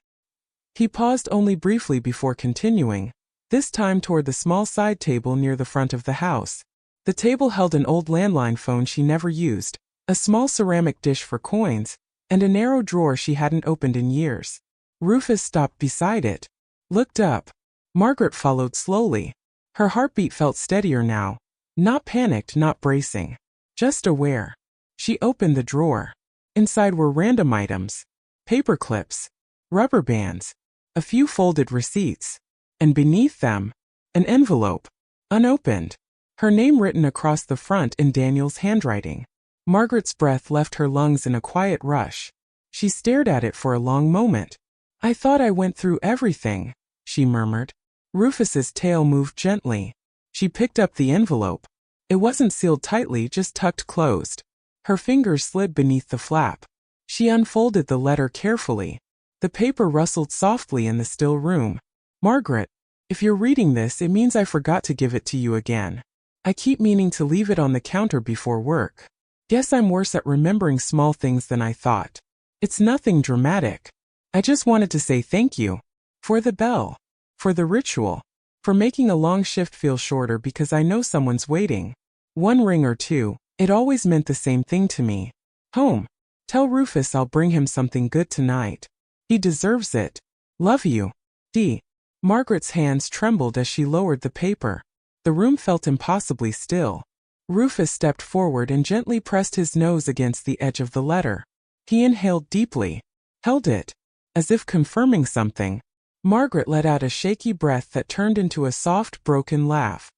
He paused only briefly before continuing, this time toward the small side table near the front of the house. The table held an old landline phone she never used, a small ceramic dish for coins, and a narrow drawer she hadn't opened in years. Rufus stopped beside it. Looked up. Margaret followed slowly. Her heartbeat felt steadier now. Not panicked, not bracing. Just aware. She opened the drawer. Inside were random items. Paper clips. Rubber bands. A few folded receipts. And beneath them, an envelope. Unopened. Her name written across the front in Daniel's handwriting. Margaret's breath left her lungs in a quiet rush. She stared at it for a long moment. I thought I went through everything, she murmured. Rufus's tail moved gently. She picked up the envelope. It wasn't sealed tightly, just tucked closed. Her fingers slid beneath the flap. She unfolded the letter carefully. The paper rustled softly in the still room. Margaret, if you're reading this, it means I forgot to give it to you again. I keep meaning to leave it on the counter before work. Guess I'm worse at remembering small things than I thought. It's nothing dramatic. I just wanted to say thank you. For the bell. For the ritual. For making a long shift feel shorter because I know someone's waiting. One ring or two, it always meant the same thing to me. Home. Tell Rufus I'll bring him something good tonight. He deserves it. Love you. D. Margaret's hands trembled as she lowered the paper. The room felt impossibly still. Rufus stepped forward and gently pressed his nose against the edge of the letter. He inhaled deeply. Held it. As if confirming something. Margaret let out a shaky breath that turned into a soft, broken laugh.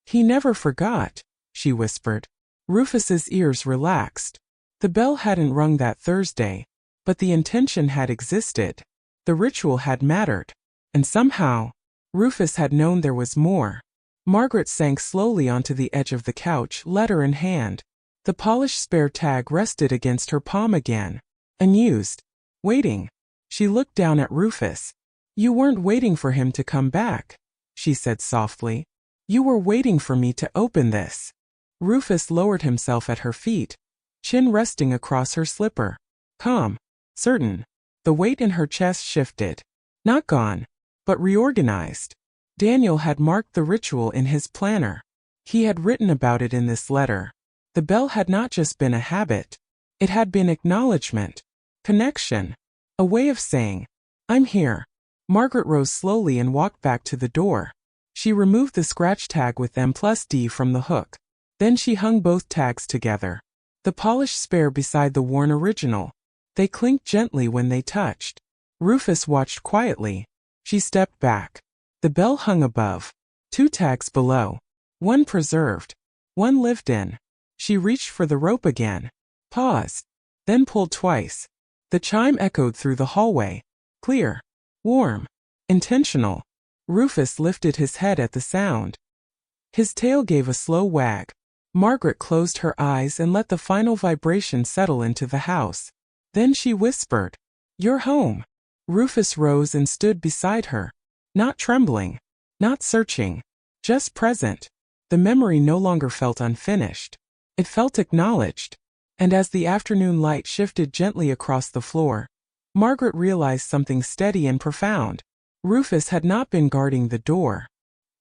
He never forgot, she whispered. Rufus's ears relaxed. The bell hadn't rung that Thursday, but the intention had existed. The ritual had mattered. And somehow, Rufus had known there was more. Margaret sank slowly onto the edge of the couch, letter in hand. The polished spare tag rested against her palm again. Unused. Waiting. She looked down at Rufus. "You weren't waiting for him to come back," she said softly. "You were waiting for me to open this." Rufus lowered himself at her feet, chin resting across her slipper. Calm. Certain. The weight in her chest shifted. Not gone, but reorganized. Daniel had marked the ritual in his planner. He had written about it in this letter. The bell had not just been a habit. It had been acknowledgement. Connection. A way of saying, "I'm here." Margaret rose slowly and walked back to the door. She removed the scratch tag with M+D from the hook. Then she hung both tags together. The polished spare beside the worn original. They clinked gently when they touched. Rufus watched quietly. She stepped back. The bell hung above. 2 tags below. One preserved. One lived in. She reached for the rope again. Paused. Then pulled twice. The chime echoed through the hallway. Clear. Warm. Intentional. Rufus lifted his head at the sound. His tail gave a slow wag. Margaret closed her eyes and let the final vibration settle into the house. Then she whispered, "You're home." Rufus rose and stood beside her. Not trembling. Not searching. Just present. The memory no longer felt unfinished. It felt acknowledged. And as the afternoon light shifted gently across the floor, Margaret realized something steady and profound. Rufus had not been guarding the door.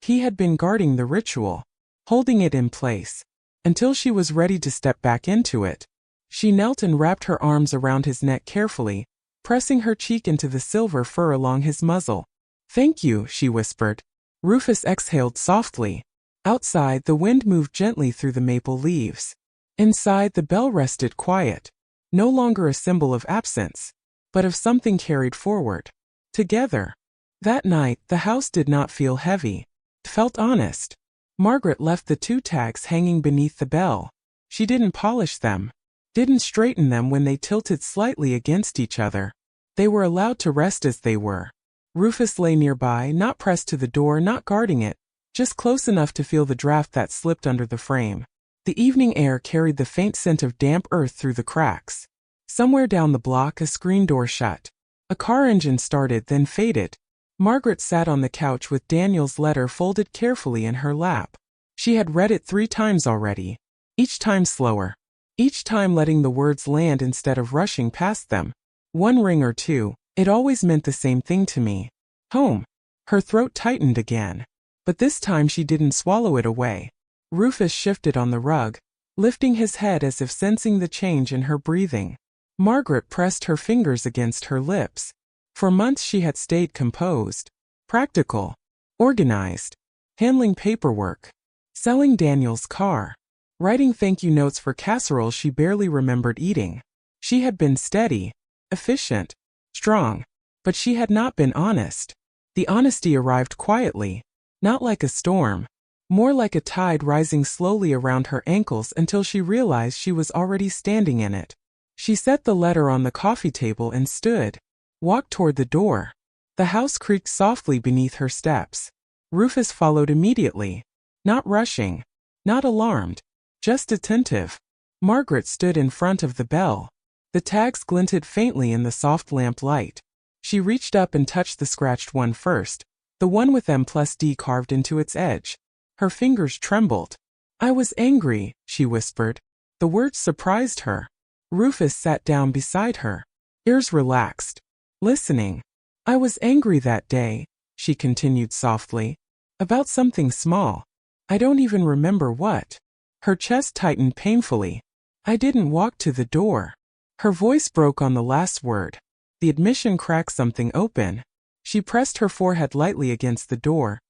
He had been guarding the ritual, holding it in place, until she was ready to step back into it. She knelt and wrapped her arms around his neck carefully, pressing her cheek into the silver fur along his muzzle. "Thank you," she whispered. Rufus exhaled softly. Outside, the wind moved gently through the maple leaves. Inside, the bell rested quiet, no longer a symbol of absence, but of something carried forward. Together. That night, the house did not feel heavy. It felt honest. Margaret left the 2 tags hanging beneath the bell. She didn't polish them, didn't straighten them when they tilted slightly against each other. They were allowed to rest as they were. Rufus lay nearby, not pressed to the door, not guarding it, just close enough to feel the draft that slipped under the frame. The evening air carried the faint scent of damp earth through the cracks. Somewhere down the block, a screen door shut. A car engine started, then faded. Margaret sat on the couch with Daniel's letter folded carefully in her lap. She had read it 3 times already. Each time slower. Each time letting the words land instead of rushing past them. 1 ring or 2, it always meant the same thing to me. Home. Her throat tightened again. But this time she didn't swallow it away. Rufus shifted on the rug, lifting his head as if sensing the change in her breathing. Margaret pressed her fingers against her lips. For months she had stayed composed, practical, organized, handling paperwork, selling Daniel's car, writing thank you notes for casseroles she barely remembered eating. She had been steady, efficient, strong, but she had not been honest. The honesty arrived quietly, not like a storm, more like a tide rising slowly around her ankles until she realized she was already standing in it. She set the letter on the coffee table and stood, walked toward the door. The house creaked softly beneath her steps. Rufus followed immediately, not rushing, not alarmed, just attentive. Margaret stood in front of the bell. The tags glinted faintly in the soft lamp light. She reached up and touched the scratched one first, the one with M+D carved into its edge. Her fingers trembled. "I was angry," she whispered. The words surprised her. Rufus sat down beside her, ears relaxed, listening. "I was angry that day," she continued softly, "about something small. I don't even remember what." Her chest tightened painfully. "I didn't walk to the door." Her voice broke on the last word. The admission cracked something open. She pressed her forehead lightly against the door.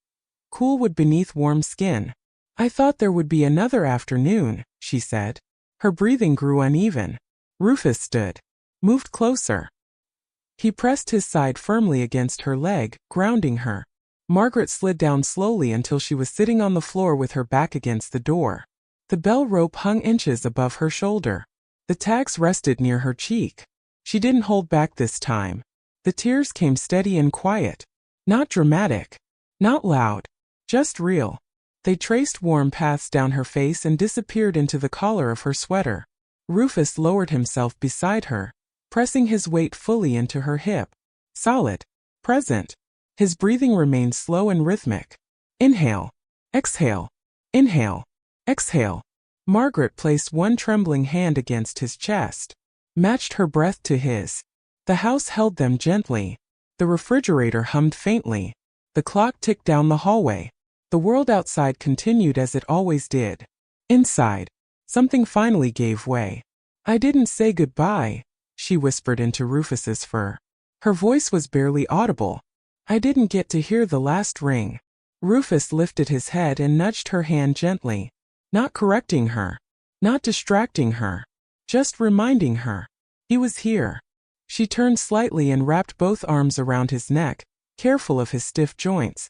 Cool wood beneath warm skin. "I thought there would be another afternoon," she said. Her breathing grew uneven. Rufus stood, moved closer. He pressed his side firmly against her leg, grounding her. Margaret slid down slowly until she was sitting on the floor with her back against the door. The bell rope hung inches above her shoulder. The tags rested near her cheek. She didn't hold back this time. The tears came steady and quiet. Not dramatic. Not loud. Just real. They traced warm paths down her face and disappeared into the collar of her sweater. Rufus lowered himself beside her, pressing his weight fully into her hip. Solid. Present. His breathing remained slow and rhythmic. Inhale. Exhale. Inhale. Exhale. Margaret placed one trembling hand against his chest, matched her breath to his. The house held them gently. The refrigerator hummed faintly. The clock ticked down the hallway. The world outside continued as it always did. Inside, something finally gave way. I didn't say goodbye, she whispered into Rufus's fur. Her voice was barely audible. I didn't get to hear the last ring. Rufus lifted his head and nudged her hand gently, not correcting her, not distracting her, just reminding her. He was here. She turned slightly and wrapped both arms around his neck, careful of his stiff joints.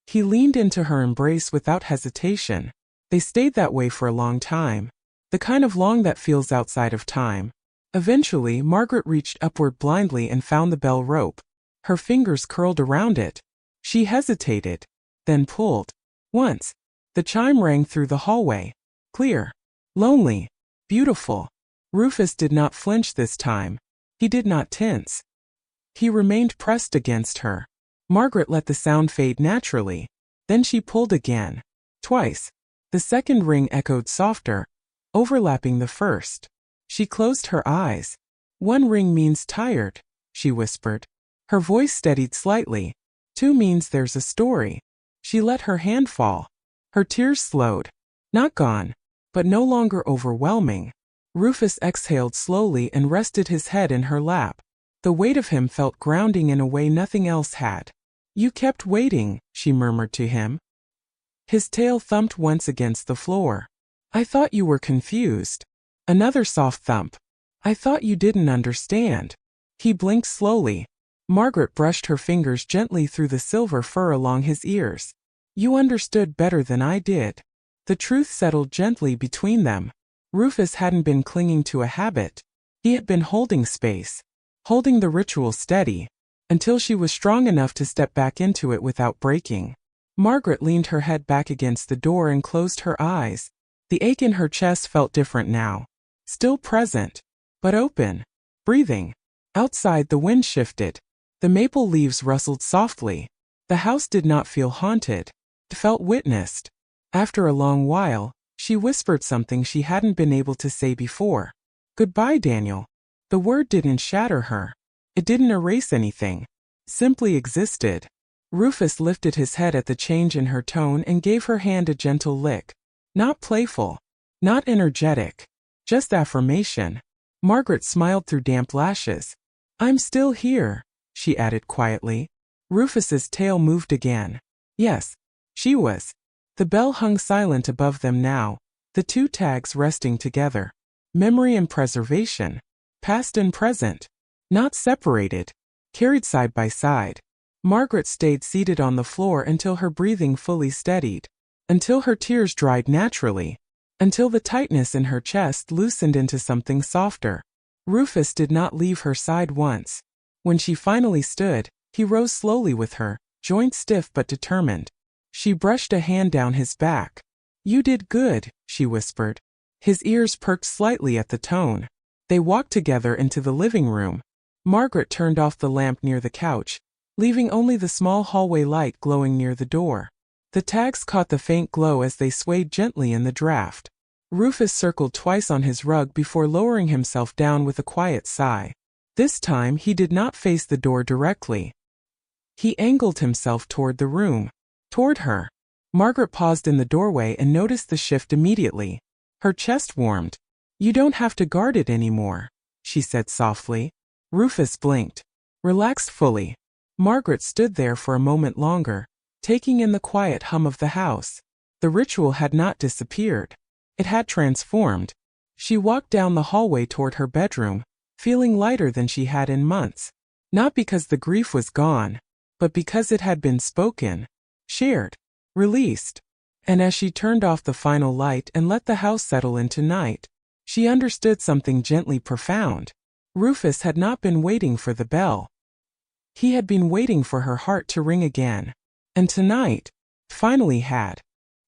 He leaned into her embrace without hesitation. They stayed that way for a long time. The kind of long that feels outside of time. Eventually, Margaret reached upward blindly and found the bell rope. Her fingers curled around it. She hesitated, then pulled. Once, the chime rang through the hallway. Clear. Lonely. Beautiful. Rufus did not flinch this time. He did not tense. He remained pressed against her. Margaret let the sound fade naturally. Then she pulled again. Twice. The second ring echoed softer, overlapping the first. She closed her eyes. One ring means tired, she whispered. Her voice steadied slightly. Two means there's a story. She let her hand fall. Her tears slowed. Not gone, but no longer overwhelming. Rufus exhaled slowly and rested his head in her lap. The weight of him felt grounding in a way nothing else had. You kept waiting, she murmured to him. His tail thumped once against the floor. I thought you were confused. Another soft thump. I thought you didn't understand. He blinked slowly. Margaret brushed her fingers gently through the silver fur along his ears. You understood better than I did. The truth settled gently between them. Rufus hadn't been clinging to a habit. He had been holding space, holding the ritual steady, until she was strong enough to step back into it without breaking. Margaret leaned her head back against the door and closed her eyes. The ache in her chest felt different now. Still present, but open, breathing. Outside, the wind shifted. The maple leaves rustled softly. The house did not feel haunted. It felt witnessed. After a long while, she whispered something she hadn't been able to say before. Goodbye, Daniel. The word didn't shatter her. It didn't erase anything. Simply existed. Rufus lifted his head at the change in her tone and gave her hand a gentle lick. Not playful. Not energetic. Just affirmation. Margaret smiled through damp lashes. I'm still here, she added quietly. Rufus's tail moved again. Yes, she was. The bell hung silent above them now, the two tags resting together. Memory and preservation. Past and present. Not separated. Carried side by side. Margaret stayed seated on the floor until her breathing fully steadied. Until her tears dried naturally. Until the tightness in her chest loosened into something softer. Rufus did not leave her side once. When she finally stood, he rose slowly with her, joints stiff but determined. She brushed a hand down his back. You did good, she whispered. His ears perked slightly at the tone. They walked together into the living room. Margaret turned off the lamp near the couch, leaving only the small hallway light glowing near the door. The tags caught the faint glow as they swayed gently in the draft. Rufus circled twice on his rug before lowering himself down with a quiet sigh. This time he did not face the door directly. He angled himself toward the room. Toward her. Margaret paused in the doorway and noticed the shift immediately. Her chest warmed. You don't have to guard it anymore, she said softly. Rufus blinked. Relaxed fully. Margaret stood there for a moment longer, taking in the quiet hum of the house. The ritual had not disappeared. It had transformed. She walked down the hallway toward her bedroom, feeling lighter than she had in months. Not because the grief was gone, but because it had been spoken. Shared, released. And as she turned off the final light and let the house settle into night, she understood something gently profound. Rufus had not been waiting for the bell. He had been waiting for her heart to ring again. And tonight, finally had.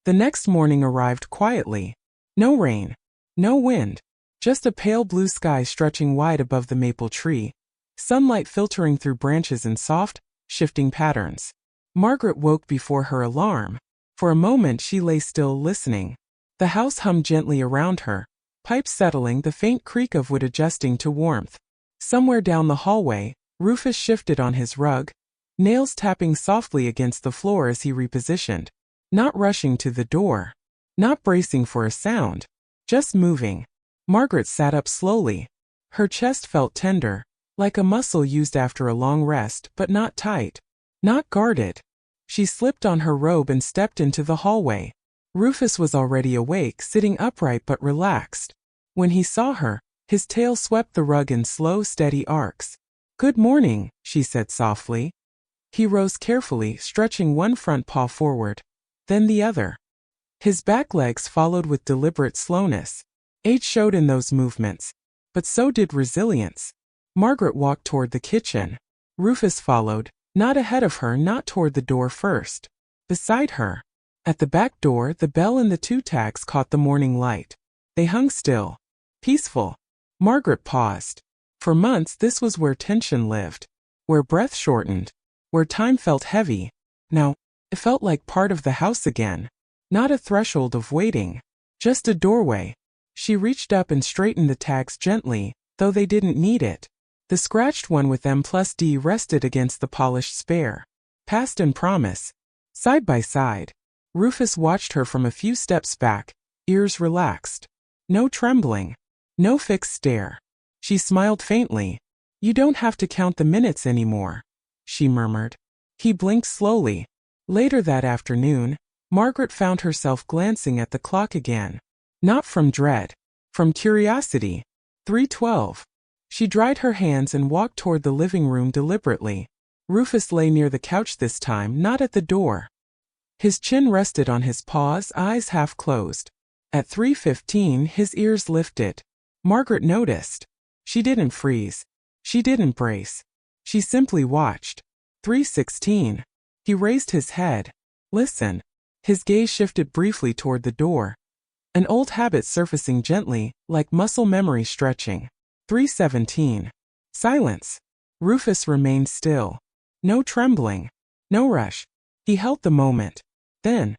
The next morning arrived quietly. No rain. No wind. Just a pale blue sky stretching wide above the maple tree. Sunlight filtering through branches in soft, shifting patterns. Margaret woke before her alarm. For a moment she lay still listening. The house hummed gently around her, pipes settling, the faint creak of wood adjusting to warmth. Somewhere down the hallway, Rufus shifted on his rug, nails tapping softly against the floor as he repositioned. Not rushing to the door. Not bracing for a sound. Just moving. Margaret sat up slowly. Her chest felt tender, like a muscle used after a long rest, but not tight. Not guarded. She slipped on her robe and stepped into the hallway. Rufus was already awake, sitting upright but relaxed. When he saw her, his tail swept the rug in slow, steady arcs. "Good morning," she said softly. He rose carefully, stretching one front paw forward, then the other. His back legs followed with deliberate slowness. Age showed in those movements, but so did resilience. Margaret walked toward the kitchen. Rufus followed, not ahead of her, not toward the door first. Beside her. At the back door, the bell and the two tags caught the morning light. They hung still. Peaceful. Margaret paused. For months this was where tension lived. Where breath shortened. Where time felt heavy. Now, it felt like part of the house again. Not a threshold of waiting. Just a doorway. She reached up and straightened the tags gently, though they didn't need it. The scratched one with M+D rested against the polished spare. Past and promise. Side by side. Rufus watched her from a few steps back, ears relaxed. No trembling. No fixed stare. She smiled faintly. "You don't have to count the minutes anymore," she murmured. He blinked slowly. Later that afternoon, Margaret found herself glancing at the clock again. Not from dread. From curiosity. 3:12. She dried her hands and walked toward the living room deliberately. Rufus lay near the couch this time, not at the door. His chin rested on his paws, eyes half closed. At 3:15, his ears lifted. Margaret noticed. She didn't freeze. She didn't brace. She simply watched. 3:16. He raised his head. Listen. His gaze shifted briefly toward the door. An old habit surfacing gently, like muscle memory stretching. 3:17. Silence. Rufus remained still. No trembling. No rush. He held the moment. Then.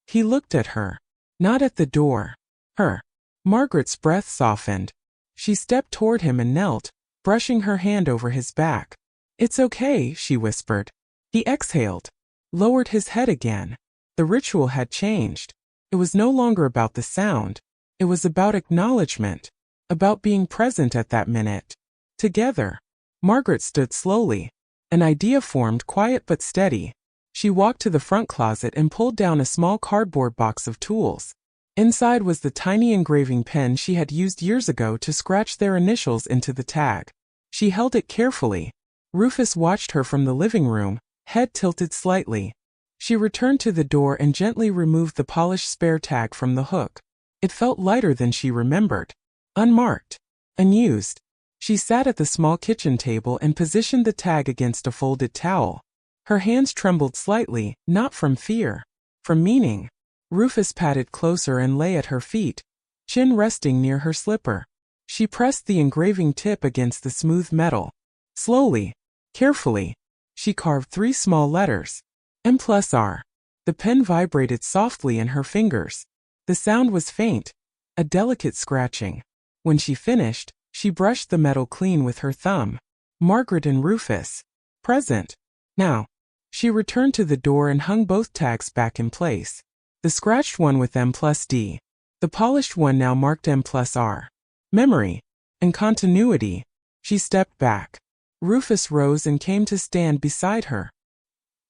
He looked at her. Not at the door. Her. Margaret's breath softened. She stepped toward him and knelt, brushing her hand over his back. "It's okay," she whispered. He exhaled. Lowered his head again. The ritual had changed. It was no longer about the sound. It was about acknowledgement. About being present at that minute. Together. Margaret stood slowly. An idea formed, quiet but steady. She walked to the front closet and pulled down a small cardboard box of tools. Inside was the tiny engraving pen she had used years ago to scratch their initials into the tag. She held it carefully. Rufus watched her from the living room, head tilted slightly. She returned to the door and gently removed the polished spare tag from the hook. It felt lighter than she remembered. Unmarked. Unused. She sat at the small kitchen table and positioned the tag against a folded towel. Her hands trembled slightly, not from fear. From meaning. Rufus patted closer and lay at her feet, chin resting near her slipper. She pressed the engraving tip against the smooth metal. Slowly, carefully, she carved 3 small letters. M+R. The pen vibrated softly in her fingers. The sound was faint, a delicate scratching. When she finished, she brushed the metal clean with her thumb. Margaret and Rufus. Present. Now. She returned to the door and hung both tags back in place. The scratched one with M+D. The polished one now marked M+R. Memory. And continuity. She stepped back. Rufus rose and came to stand beside her.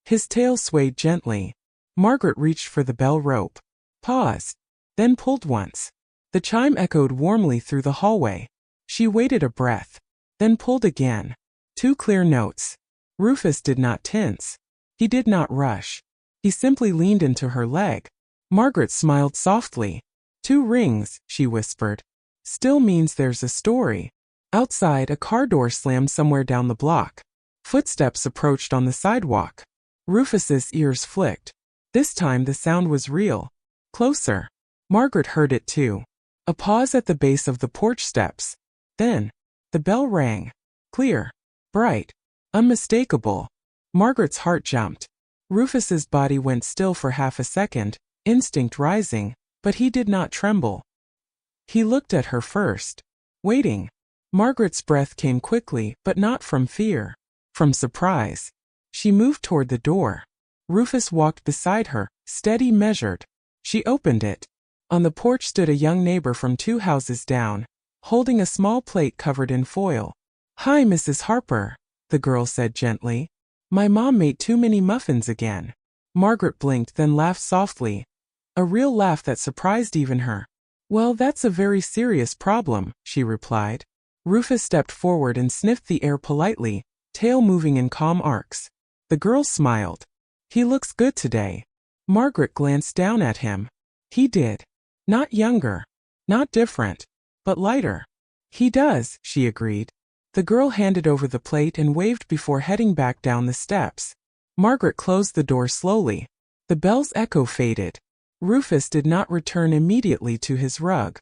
His tail swayed gently. Margaret reached for the bell rope. Paused. Then pulled once. The chime echoed warmly through the hallway. She waited a breath. Then pulled again. 2 clear notes. Rufus did not tense. He did not rush. He simply leaned into her leg. Margaret smiled softly. 2 rings, she whispered. Still means there's a story. Outside, a car door slammed somewhere down the block. Footsteps approached on the sidewalk. Rufus's ears flicked. This time the sound was real. Closer. Margaret heard it too. A pause at the base of the porch steps. Then, the bell rang. Clear. Bright. Unmistakable. Margaret's heart jumped. Rufus's body went still for half a second, instinct rising, but he did not tremble. He looked at her first. Waiting. Margaret's breath came quickly, but not from fear. From surprise. She moved toward the door. Rufus walked beside her, steady, measured. She opened it. On the porch stood a young neighbor from 2 houses down, holding a small plate covered in foil. "Hi, Mrs. Harper," the girl said gently. "My mom made too many muffins again." Margaret blinked, then laughed softly. A real laugh that surprised even her. "Well, that's a very serious problem," she replied. Rufus stepped forward and sniffed the air politely, tail moving in calm arcs. The girl smiled. "He looks good today." Margaret glanced down at him. He did. Not younger. Not different. But lighter. "He does," she agreed. The girl handed over the plate and waved before heading back down the steps. Margaret closed the door slowly. The bell's echo faded. Rufus did not return immediately to his rug.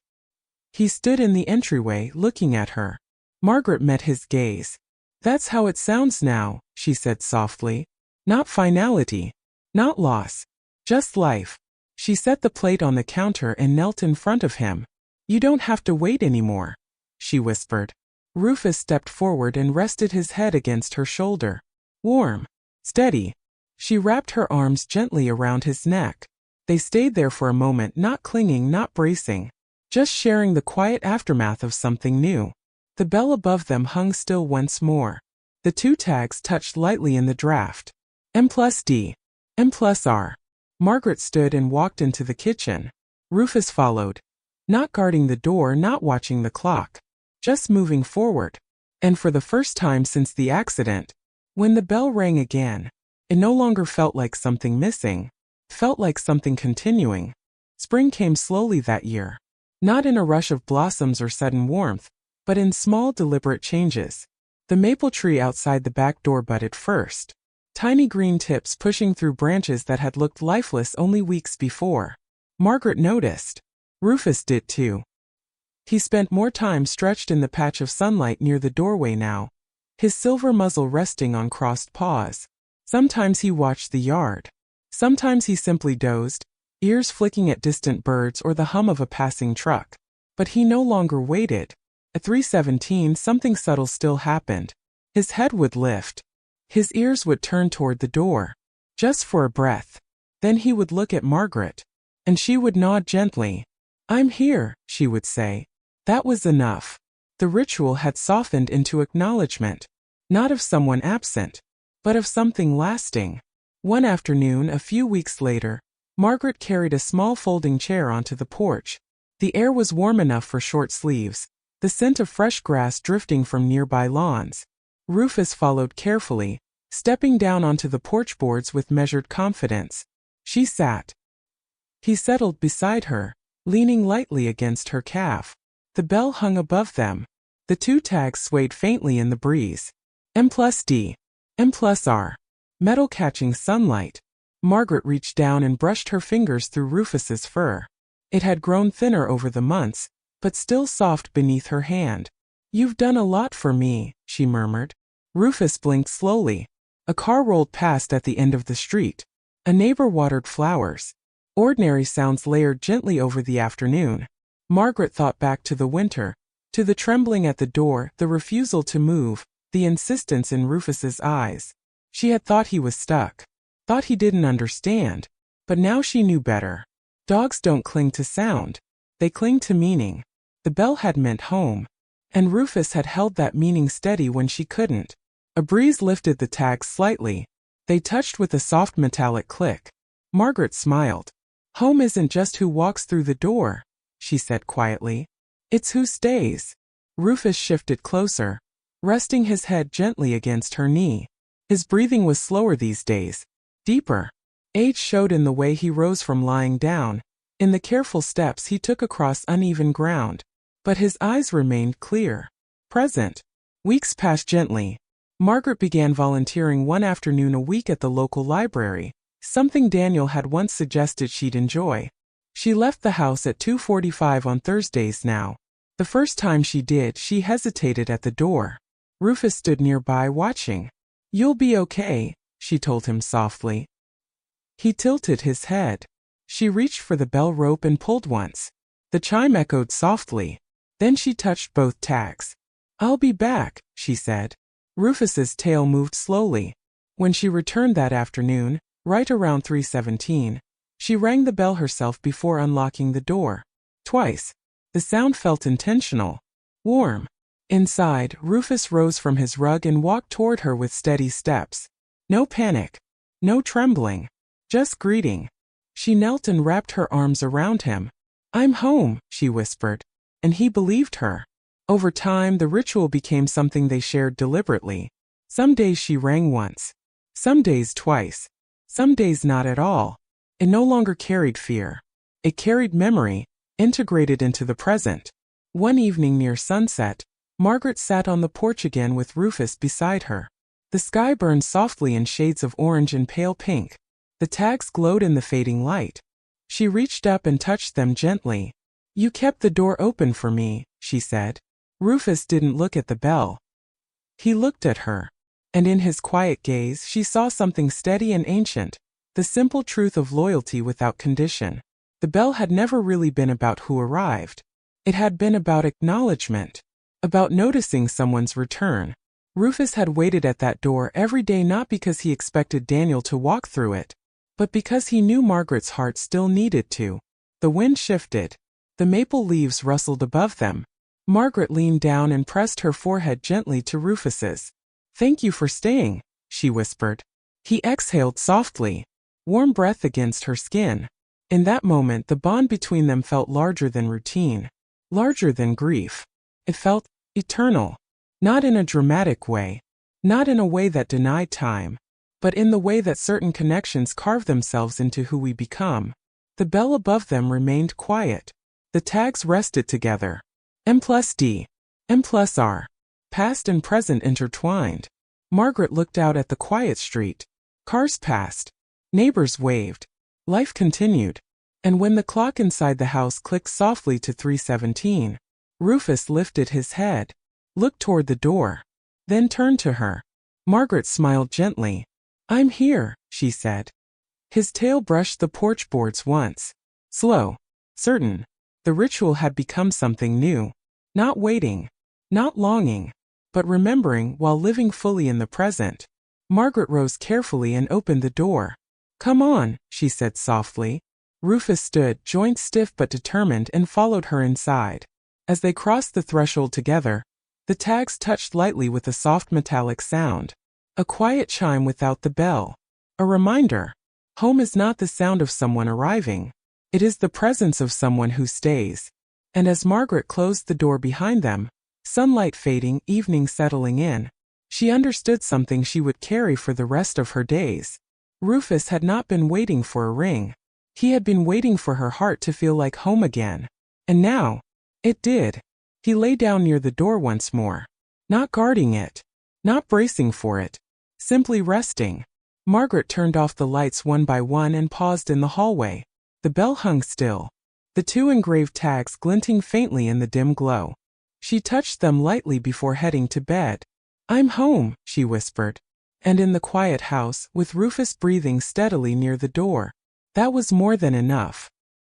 He stood in the entryway, looking at her. Margaret met his gaze. "That's how it sounds now," she said softly. "Not finality. Not loss. Just life." She set the plate on the counter and knelt in front of him. "You don't have to wait anymore," she whispered. Rufus stepped forward and rested his head against her shoulder. Warm. Steady. She wrapped her arms gently around his neck. They stayed there for a moment, not clinging, not bracing. Just sharing the quiet aftermath of something new. The bell above them hung still once more. The 2 tags touched lightly in the draft. M+D. M+R. Margaret stood and walked into the kitchen. Rufus followed. Not guarding the door, not watching the clock. Just moving forward. And for the first time since the accident, when the bell rang again, it no longer felt like something missing. Felt like something continuing. Spring came slowly that year. Not in a rush of blossoms or sudden warmth, but in small, deliberate changes. The maple tree outside the back door budded first. Tiny green tips pushing through branches that had looked lifeless only weeks before. Margaret noticed. Rufus did too. He spent more time stretched in the patch of sunlight near the doorway now, his silver muzzle resting on crossed paws. Sometimes he watched the yard. Sometimes he simply dozed, ears flicking at distant birds or the hum of a passing truck. But he no longer waited. At 3:17 something subtle still happened. His head would lift. His ears would turn toward the door. Just for a breath. Then he would look at Margaret. And she would nod gently. "I'm here," she would say. That was enough. The ritual had softened into acknowledgement. Not of someone absent, but of something lasting. One afternoon, a few weeks later, Margaret carried a small folding chair onto the porch. The air was warm enough for short sleeves, the scent of fresh grass drifting from nearby lawns. Rufus followed carefully, stepping down onto the porch boards with measured confidence. She sat. He settled beside her, leaning lightly against her calf. The bell hung above them. The 2 tags swayed faintly in the breeze. M+D. M+R. Metal catching sunlight. Margaret reached down and brushed her fingers through Rufus's fur. It had grown thinner over the months, but still soft beneath her hand. "You've done a lot for me," she murmured. Rufus blinked slowly. A car rolled past at the end of the street. A neighbor watered flowers. Ordinary sounds layered gently over the afternoon. Margaret thought back to the winter, to the trembling at the door, the refusal to move, the insistence in Rufus's eyes. She had thought he was stuck. Thought he didn't understand. But now she knew better. Dogs don't cling to sound. They cling to meaning. The bell had meant home. And Rufus had held that meaning steady when she couldn't. A breeze lifted the tags slightly. They touched with a soft metallic click. Margaret smiled. "Home isn't just who walks through the door," she said quietly. "It's who stays." Rufus shifted closer, resting his head gently against her knee. His breathing was slower these days, deeper. Age showed in the way he rose from lying down, in the careful steps he took across uneven ground. But his eyes remained clear, present. Weeks passed gently. Margaret began volunteering one afternoon a week at the local library, something Daniel had once suggested she'd enjoy. She left the house at 2:45 on Thursdays now. The first time she did, she hesitated at the door. Rufus stood nearby watching. "You'll be okay," she told him softly. He tilted his head. She reached for the bell rope and pulled once. The chime echoed softly. Then she touched both tags. "I'll be back," she said. Rufus's tail moved slowly. When she returned that afternoon, right around 3:17, she rang the bell herself before unlocking the door. Twice. The sound felt intentional. Warm. Inside, Rufus rose from his rug and walked toward her with steady steps. No panic. No trembling. Just greeting. She knelt and wrapped her arms around him. "I'm home," she whispered. And he believed her. Over time, the ritual became something they shared deliberately. Some days she rang once. Some days twice. Some days not at all. It no longer carried fear. It carried memory, integrated into the present. One evening near sunset, Margaret sat on the porch again with Rufus beside her. The sky burned softly in shades of orange and pale pink. The tags glowed in the fading light. She reached up and touched them gently. "You kept the door open for me," she said. Rufus didn't look at the bell. He looked at her. And in his quiet gaze she saw something steady and ancient, the simple truth of loyalty without condition. The bell had never really been about who arrived. It had been about acknowledgement, about noticing someone's return. Rufus had waited at that door every day not because he expected Daniel to walk through it, but because he knew Margaret's heart still needed to. The wind shifted. The maple leaves rustled above them. Margaret leaned down and pressed her forehead gently to Rufus's. "Thank you for staying," she whispered. He exhaled softly, warm breath against her skin. In that moment, the bond between them felt larger than routine, larger than grief. It felt eternal, not in a dramatic way, not in a way that denied time, but in the way that certain connections carve themselves into who we become. The bell above them remained quiet. The tags rested together. M+D. M+R. Past and present intertwined. Margaret looked out at the quiet street. Cars passed. Neighbors waved. Life continued. And when the clock inside the house clicked softly to 3:17, Rufus lifted his head, looked toward the door, then turned to her. Margaret smiled gently. "I'm here," she said. His tail brushed the porch boards once. Slow. Certain. The ritual had become something new. Not waiting. Not longing. But remembering while living fully in the present. Margaret rose carefully and opened the door. "Come on," she said softly. Rufus stood, joints stiff but determined, and followed her inside. As they crossed the threshold together, the tags touched lightly with a soft metallic sound. A quiet chime without the bell. A reminder. Home is not the sound of someone arriving. It is the presence of someone who stays. And as Margaret closed the door behind them, sunlight fading, evening settling in, she understood something she would carry for the rest of her days. Rufus had not been waiting for a ring. He had been waiting for her heart to feel like home again. And now, it did. He lay down near the door once more. Not guarding it. Not bracing for it. Simply resting. Margaret turned off the lights one by one and paused in the hallway. The bell hung still. The two engraved tags glinting faintly in the dim glow. She touched them lightly before heading to bed. "I'm home," she whispered. And in the quiet house, with Rufus breathing steadily near the door, that was more than enough.